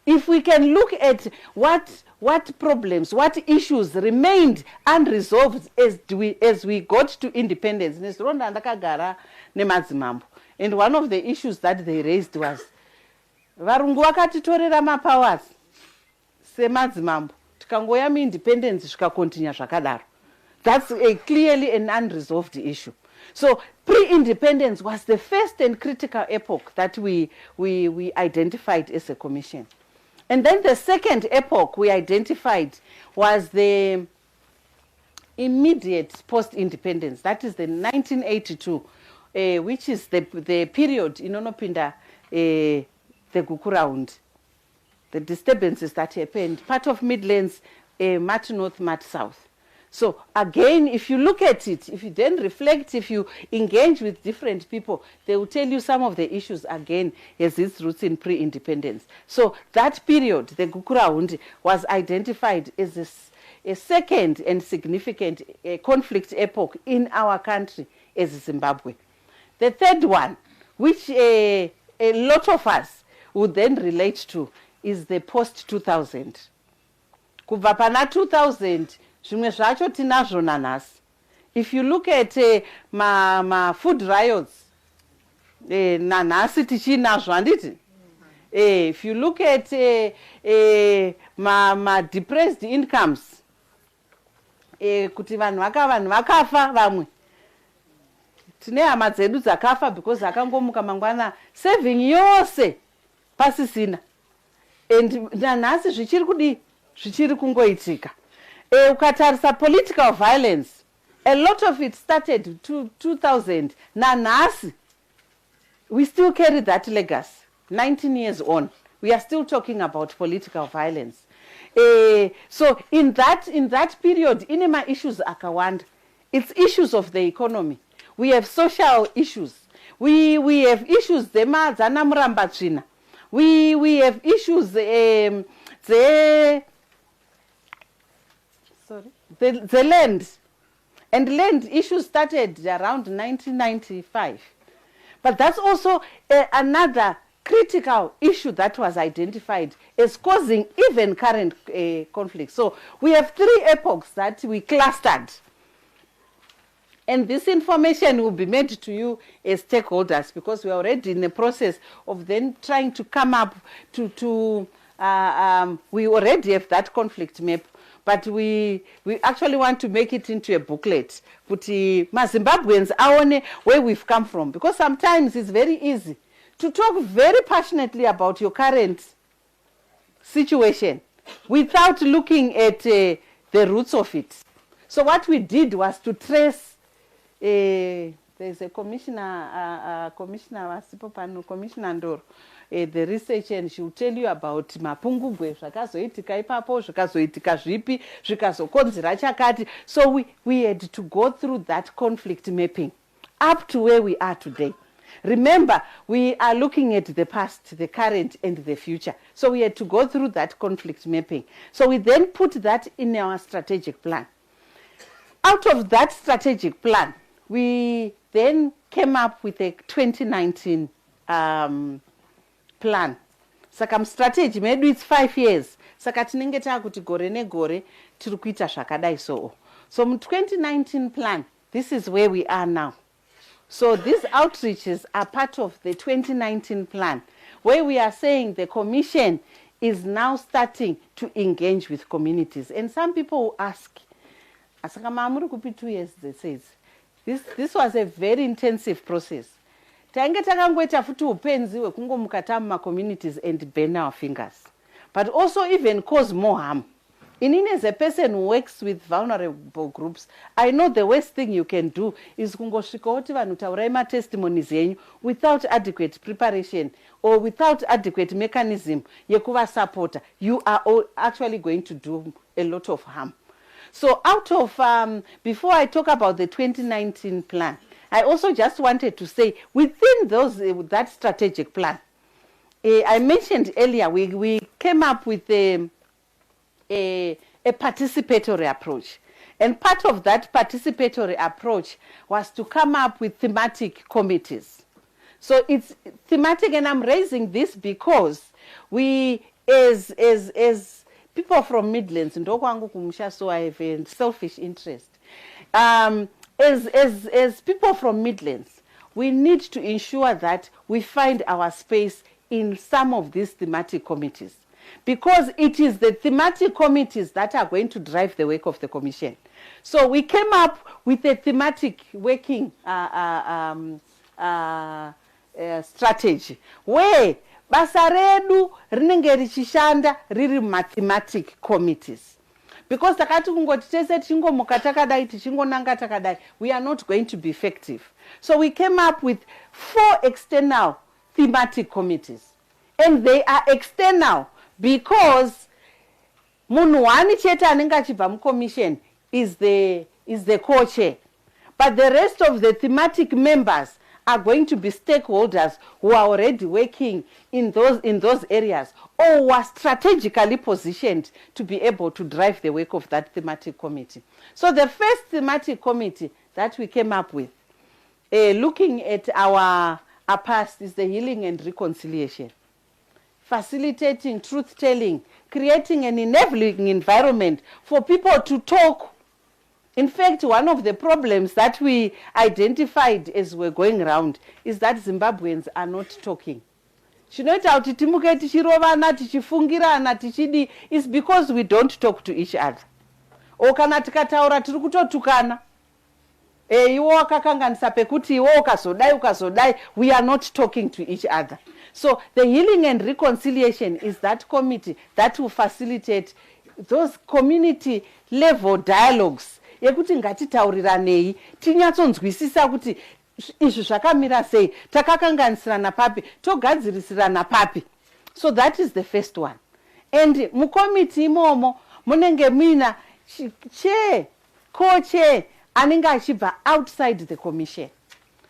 If we can look at what problems, what issues remained unresolved as we got to independence, and one of the issues that they raised was varungu vakatitorera mapowers semadzimambo tikangoya muindependence zvikakontinya zvakadaro. That's clearly an unresolved issue. So pre-independence was the first and critical epoch that we identified as a commission. And then the second epoch we identified was the immediate post-independence. That is the 1982, which is the period in Onopinda, the Gukuraundi, the disturbances that happened, part of Midlands, much north, much south. So again, if you look at it, if you then reflect, if you engage with different people, they will tell you some of the issues again has its roots in pre-independence. So that period, the Gukuraundi, was identified as a second and significant conflict epoch in our country as Zimbabwe. The third one, which a lot of us would then relate to, is the post-2000. Kubva pana 2000, zvimwe zvacho tinazvo nanhasi. If you look at ma food riots, nanhasi tichinazvo handiti? If you look at ma depressed incomes, kuti vanhu vakafa vamwe. Tine hama dzedu dzakafa because akangomuka mangwana saving yose pasisina. And nanhasi zvichiri kudi, zvichiri kungoitika. Ukatarisa political violence, a lot of it started to 2000. Nanhasi, we still carry that legacy. 19 years on, we are still talking about political violence. So in that period, inema issues akawanda. It's issues of the economy. We have social issues. We have issues zema dzana murambatsvina. We have issues the land. And land issues started around 1995. But that's also another critical issue that was identified as causing even current conflict. So we have three epochs that we clustered. And this information will be made to you as stakeholders because we are already in the process of then trying to come up we already have that conflict map, but we actually want to make it into a booklet. But Zimbabweans aone where we've come from, because sometimes it's very easy to talk very passionately about your current situation without looking at the roots of it. So what we did was to trace. There's a commissioner, Commissioner Ndoro, the research, and she will tell you about mapungugwe zvakazoitika ipapo zvikazoitika zvipi zvikazokonzera chakati. So we had to go through that conflict mapping up to where we are today. Remember, we are looking at the past, the current, and the future. So we had to go through that conflict mapping. So we then put that in our strategic plan. Out of that strategic plan, we then came up with a 2019 plan. Saka strategy, maybe it's 5 years. Saka tinenge takuti gore negore tiri kuita zvakadai so. So 2019 plan, this is where we are now. So these outreaches are part of the 2019 plan, where we are saying the commission is now starting to engage with communities. And some people will ask, asaka maamuri kupi 2 years, they says. This was a very intensive process. Tainge takangoita futi upenzi wekungomuka tamuma communities and burn our fingers. But also even cause more harm. In as a person who works with vulnerable groups, I know the worst thing you can do is kungosvika kuti vanhu taurai matestimonies yenyu without adequate preparation or without adequate mechanism yekuvasupporta. You are actually going to do a lot of harm. So out of, before I talk about the 2019 plan, I also just wanted to say within that strategic plan, I mentioned earlier, we came up with a participatory approach. And part of that participatory approach was to come up with thematic committees. So it's thematic, and I'm raising this because we as people from Midlands, ndokwangu kumusha, so I have a selfish interest. As people from Midlands, we need to ensure that we find our space in some of these thematic committees, because it is the thematic committees that are going to drive the work of the Commission. So we came up with a thematic working strategy where basa redu rinenge richishanda riri mathematic committees, because takati kungoti tese tichingomuka takadai tichingonanga takadai, we are not going to be effective. So we came up with 4 external thematic committees, and they are external because munhu wani chete anenge achibva mucommission is the co-chair, but the rest of the thematic members are going to be stakeholders who are already working in those areas or who are strategically positioned to be able to drive the work of that thematic committee. So the first thematic committee that we came up with, looking at our past, is the healing and reconciliation, facilitating truth-telling, creating an enabling environment for people to talk. In fact, one of the problems that we identified as we're going around is that Zimbabweans are not talking. Chinoita kuti timuke tichirovana tichifungirana tichidi is because we don't talk to each other. Okana tikataura tiri kutotukana. Iwo wakakanganisa pekuti iwo ukazodai, we are not talking to each other. So the healing and reconciliation is that committee that will facilitate those community level dialogues. Yekuti ngatitauriranei tinyatsonzwisisa kuti izvi zvakamira sei, takakanganisirana papi, togadzirisirana papi. So that is the first one. And mukomiti imomo munenge muina chair, co-chair anenge achibva outside the commission.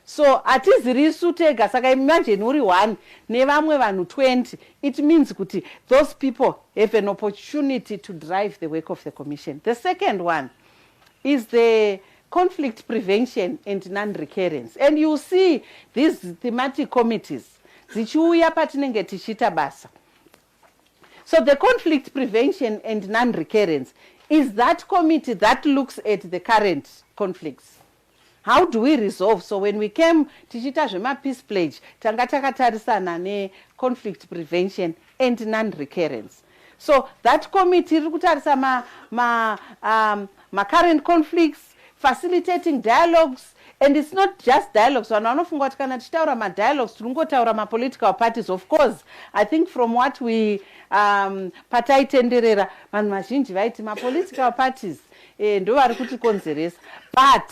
So atizirisu tega, saka imagine uri 1 nevamwe vanhu 20, it means kuti those people have an opportunity to drive the work of the commission. The second one is the conflict prevention and non-recurrence. And you see these thematic committees zichiuya patinenge tichita basa. So the conflict prevention and non-recurrence is that committee that looks at the current conflicts. How do we resolve? So when we came tichita zvema peace pledge, tanga takatarisana ne conflict prevention and non-recurrence. So that committee iri kutarisa ma current conflicts, facilitating dialogues, and it's not just dialogues. Vanhu vanofunga kuti kana tichitaura ma-dialogues tinongotaura ma-political parties. Of course, I think from what we pataitenderera vanhu vazhinji vaiti ma-political parties ndo vari kutikonzeresa. But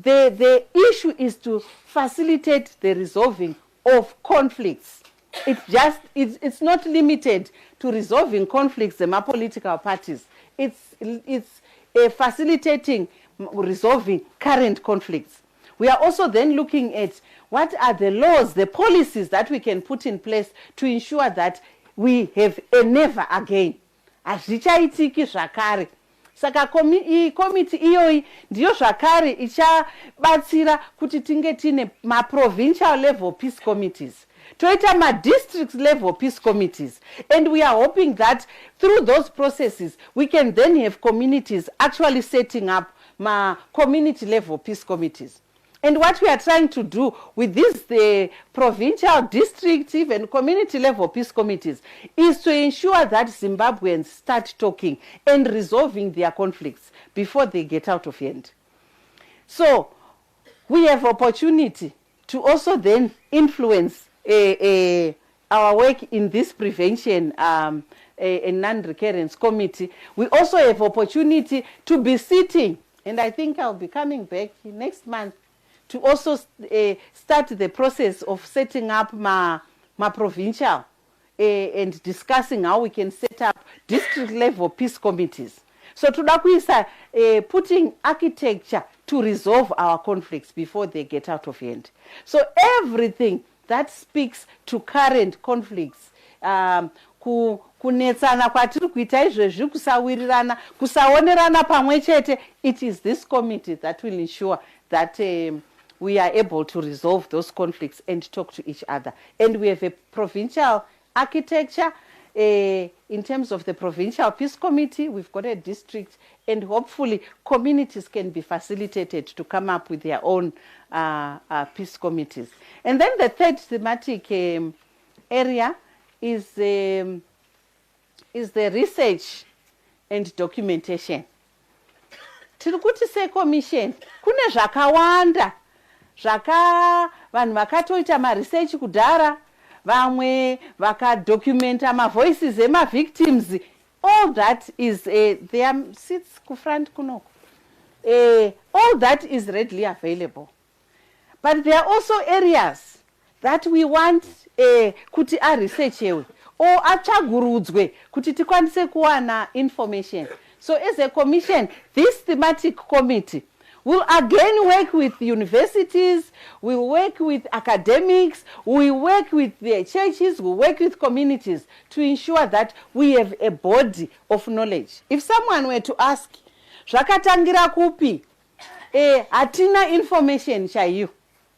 the issue is to facilitate the resolving of conflicts. It's not limited to resolving conflicts in political parties. It's facilitating resolving current conflicts. We are also then looking at what are the laws, the policies that we can put in place to ensure that we have a never again. Hazvichaitiki zvakare. Saka komiti iyoyi ndiyo zvakare ichabatsira kuti tinge tine ma-provincial level peace committees, toita ma-district level peace committees, and we are hoping that through those processes we can then have communities actually setting up community level peace committees. And what we are trying to do with the provincial, district, even community level peace committees is to ensure that Zimbabweans start talking and resolving their conflicts before they get out of hand. So we have opportunity to also then influence our work in this prevention and non-recurrence committee. We also have opportunity to be sitting, and I think I'll be coming back next month to also start the process of setting up my provincial and discussing how we can set up district level peace committees. So toda kuisa putting architecture to resolve our conflicts before they get out of hand. So everything that speaks to current conflicts, kunetsana kwatiri kuita izvezvi, kusawirirana, kusaonerana pamwe chete, it is this committee that will ensure that we are able to resolve those conflicts and talk to each other. And we have a provincial architecture in terms of the Provincial Peace Committee, we've got a district, and hopefully communities can be facilitated to come up with their own peace committees. And then the third thematic area is the research and documentation. Tiri kuti secommission kune zvakawanda vanhu vakatoita maresearch kudhara, vamwe vakadocumenta mavoices emavictims. All that is their seats kufront kunoko. All that is readily available. But there are also areas that we want kuti aresearchewe or atsvagurudzwe kuti tikwanise kuwana information. So as a commission, this thematic committee will again work with universities, we'll work with academics, we'll work with the churches, we'll work with communities to ensure that we have a body of knowledge. If someone were to ask, zvakatangira kupi, hatina information chaiyo,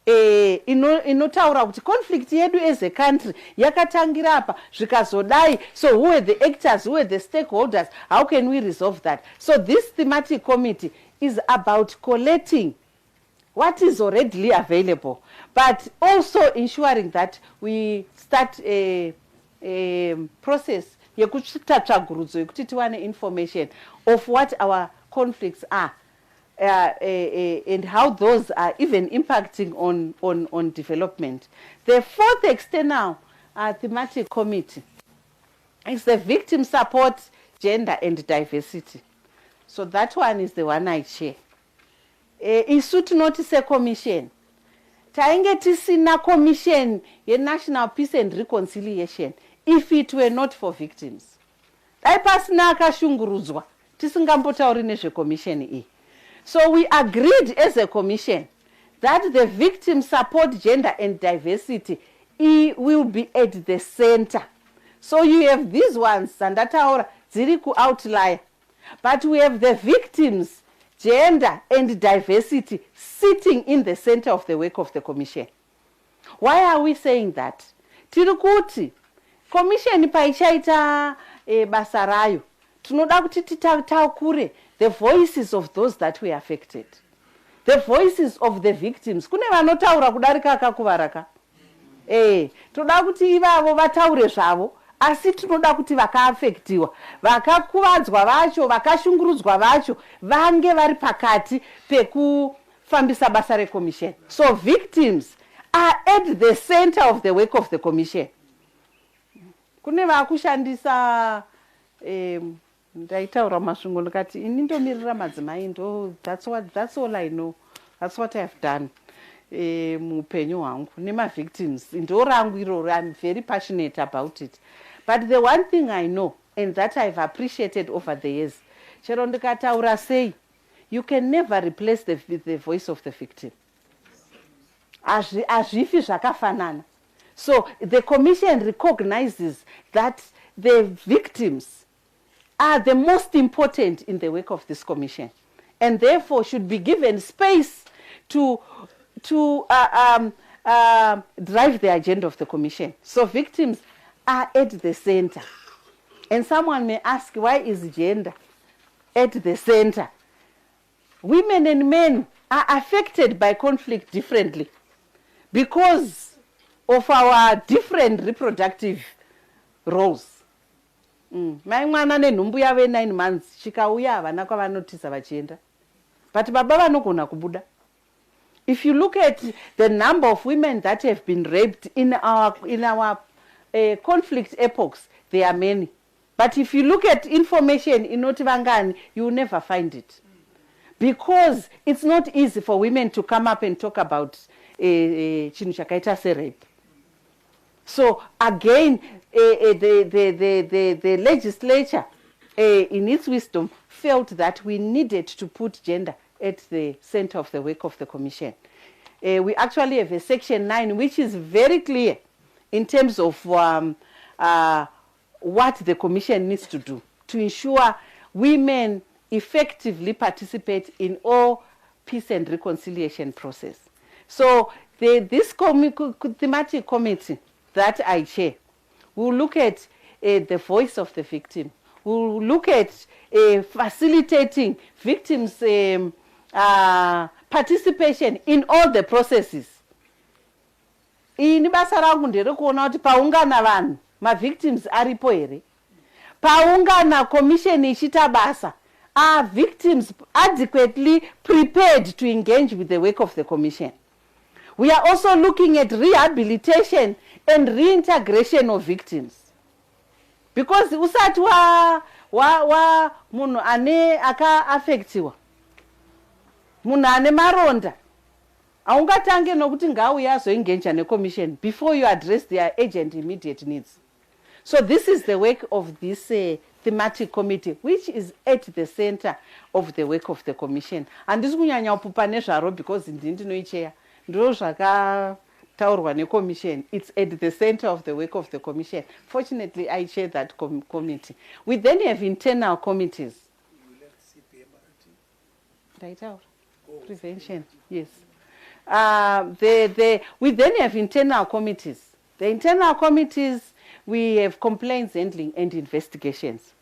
inotaura kuti conflict yedu as a country yakatangira apa zvikazodai, so who are the actors, who are the stakeholders, how can we resolve that? So this thematic committee is about collecting what is already available, but also ensuring that we start a process yekutsvagurudzo yekuti tiwane information of what our conflicts are. And how those are even impacting on development. The fourth external thematic committee is the victim support, gender and diversity. So that one is the one I chair. Isu tinoti commission. Tainge tisina commission ye National Peace and Reconciliation if it were not for victims. Dai pasina akashungurudzwa tisingambotauri nezve commission iyi. So we agreed as a commission that the victim support, gender and diversity will be at the center. So you have these ones, Sandataora, Ziriku outlier, but we have the victims, gender and diversity sitting in the center of the work of the commission. Why are we saying that? Tirukuti, commission paichaita basarayo, tunoda kuti titaukure the voices of those that were affected, the voices of the victims. Kune vanotaura kudarika akakuvaraka. Toda kuti ivavo vataure zvavo, asi tinoda kuti vakaafektiwa, vakakuvadzwa vacho, vakashungurudzwa vacho, vange vari pakati pekufambisa basa recommission. So victims are at the center of the work of the commission. Kune vakushandisa ndaitaura masvingo ndikati ini ndomirira madzimai that's all I know, that's what I have done muupenyu hwangu nemavictims ndorangu iroro. I'm very passionate about it, but the one thing I know and that I've appreciated over the years, chero ndikataura sei, you can never replace the voice of the victim. Azvifi zvakafanana. So the commission recognizes that the victims are the most important in the work of this commission, and therefore should be given space to drive the agenda of the commission. So victims are at the center. And someone may ask, why is gender at the center? Women and men are affected by conflict differently because of our different reproductive roles. Mai mwana nenhumbu yave 9 months chikauya havana kwavanotisa vachienda, but baba vanogona kubuda. If you look at the number of women that have been raped in our conflict epochs, there are many. But if you look at information in Notivangani, you will never find it, because it's not easy for women to come up and talk about chinhu chakaita serape. So again, the legislature, in its wisdom, felt that we needed to put gender at the center of the work of the commission. We actually have a section 9 which is very clear in terms of what the commission needs to do to ensure women effectively participate in all peace and reconciliation process. So this thematic committee that I chair will look at the voice of the victim. We'll look at facilitating victims' participation in all the processes. Ini basa rangu nderekuona kuti paungana vanhu ma-victims aripo here. Paungana commission ichita basa, are victims adequately prepared to engage with the work of the commission? We are also looking at rehabilitation and reintegration of victims. Because usati wa munhu ane aka-affectiwa, munhu ane maronda, haungatange nokuti ngauye azoengage necommission before you address their urgent immediate needs. So this is the work of this thematic committee, which is at the center of the work of the commission. Handisi kunyanya kupupa nezvaro because ndini ndinoicheya. Ndo zvakataurwa necommission. It's at the center of the work of the commission. Fortunately, I chair that committee. We then have internal committees. Right out. Prevention, yes. We then have internal committees. The internal committees, we have complaints handling and investigations.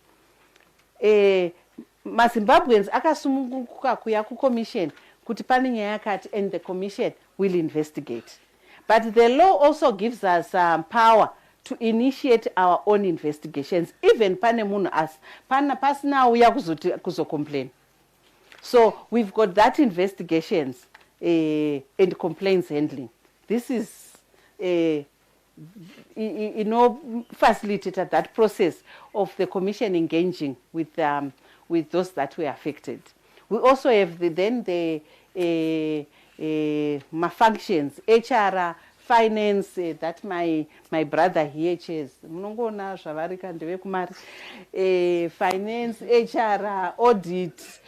MaZimbabweans akasununguka kuya ku-commission kuti pane nyaya yakati, and the commission will investigate. But the law also gives us power to initiate our own investigations, even pane munhu pasina uya kuzocomplain. So we've got that investigations and complaints handling. This is facilitated that process of the commission engaging with those that were affected. We also have the functions, HR, finance, that my brother here chairs. Finance, HR, audit,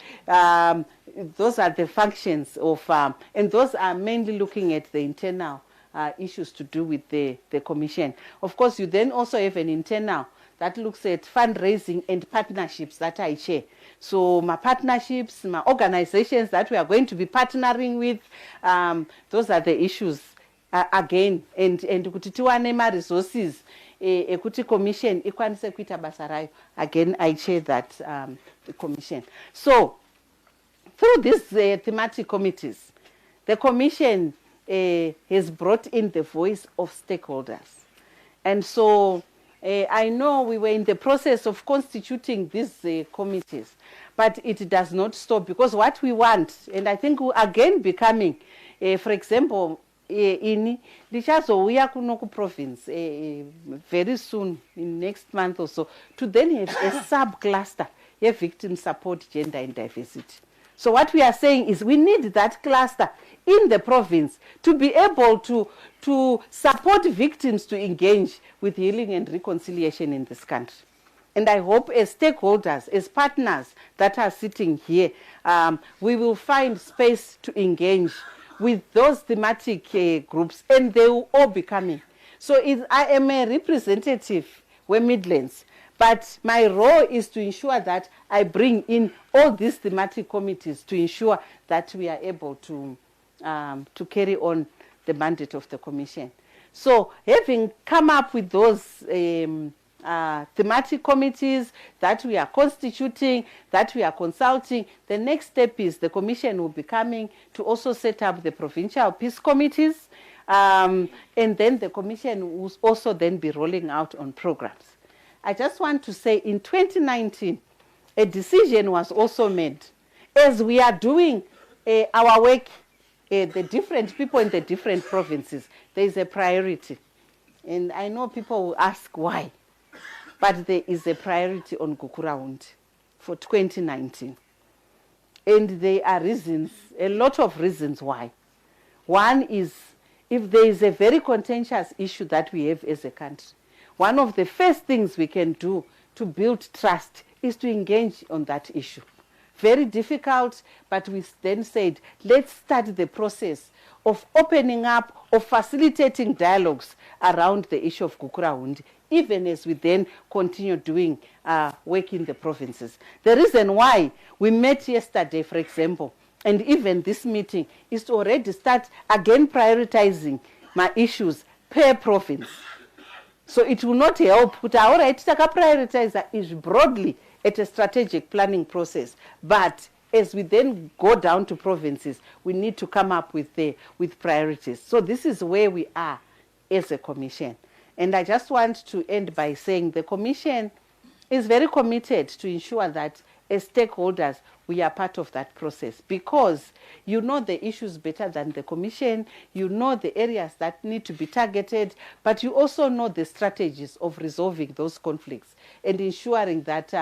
those are the functions of, and those are mainly looking at the internal issues to do with the commission. Of course, you then also have an internal that looks at fundraising and partnerships that I chair. So my partnerships, my organizations that we are going to be partnering with, those are the issues again. And kuti tiwane ma resources ekuti commission ikwanise kuita basa rayo. Again, I chair that the commission. So through these thematic committees, the commission has brought in the voice of stakeholders. And so I know we were in the process of constituting these committees, but it does not stop, because what we want, and I think we again becoming, for example, in Lichazouya Kunoku province very soon, in next month or so, to then have a sub-cluster, a victim support, gender and diversity. So what we are saying is we need that cluster in the province to be able to support victims to engage with healing and reconciliation in this country. And I hope as stakeholders, as partners that are sitting here, we will find space to engage with those thematic groups, and they will all be coming. So I am a representative with Midlands, but my role is to ensure that I bring in all these thematic committees to ensure that we are able to carry on the mandate of the Commission. So having come up with those thematic committees that we are constituting, that we are consulting, the next step is the Commission will be coming to also set up the provincial peace committees, and then the Commission will also then be rolling out on programs. I just want to say in 2019, a decision was also made. As we are doing our work, the different people in the different provinces, there is a priority. And I know people will ask why, but there is a priority on Gukurahundi for 2019. And there are reasons, a lot of reasons why. One is, if there is a very contentious issue that we have as a country, one of the first things we can do to build trust is to engage on that issue. Very difficult, but we then said, let's start the process of opening up, of facilitating dialogues around the issue of Gukurahundi, even as we then continue doing work in the provinces. The reason why we met yesterday, for example, and even this meeting, is to already start again prioritizing my issues per province. So it will not help. All right, prioritize is broadly at a strategic planning process. But as we then go down to provinces, we need to come up with priorities. So this is where we are as a commission. And I just want to end by saying the commission is very committed to ensure that as stakeholders, we are part of that process, because you know the issues better than the commission, you know the areas that need to be targeted, but you also know the strategies of resolving those conflicts and ensuring that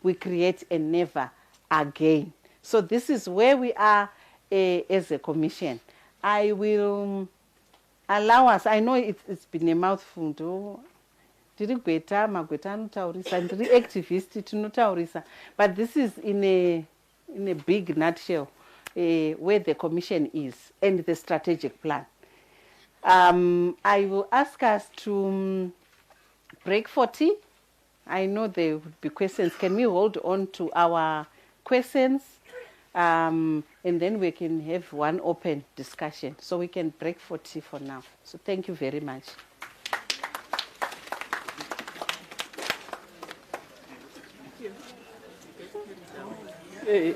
we create a never again. So this is where we are as a commission. I will allow us, I know it's been a mouthful, though. Magweta anotaurisa, ndiri activist tinotaurisa, but this is in a big nutshell where the commission is and the strategic plan. I will ask us to break for tea. I know there would be questions. Can we hold on to our questions? And then we can have one open discussion. So we can break for tea for now. So thank you very much. Hey.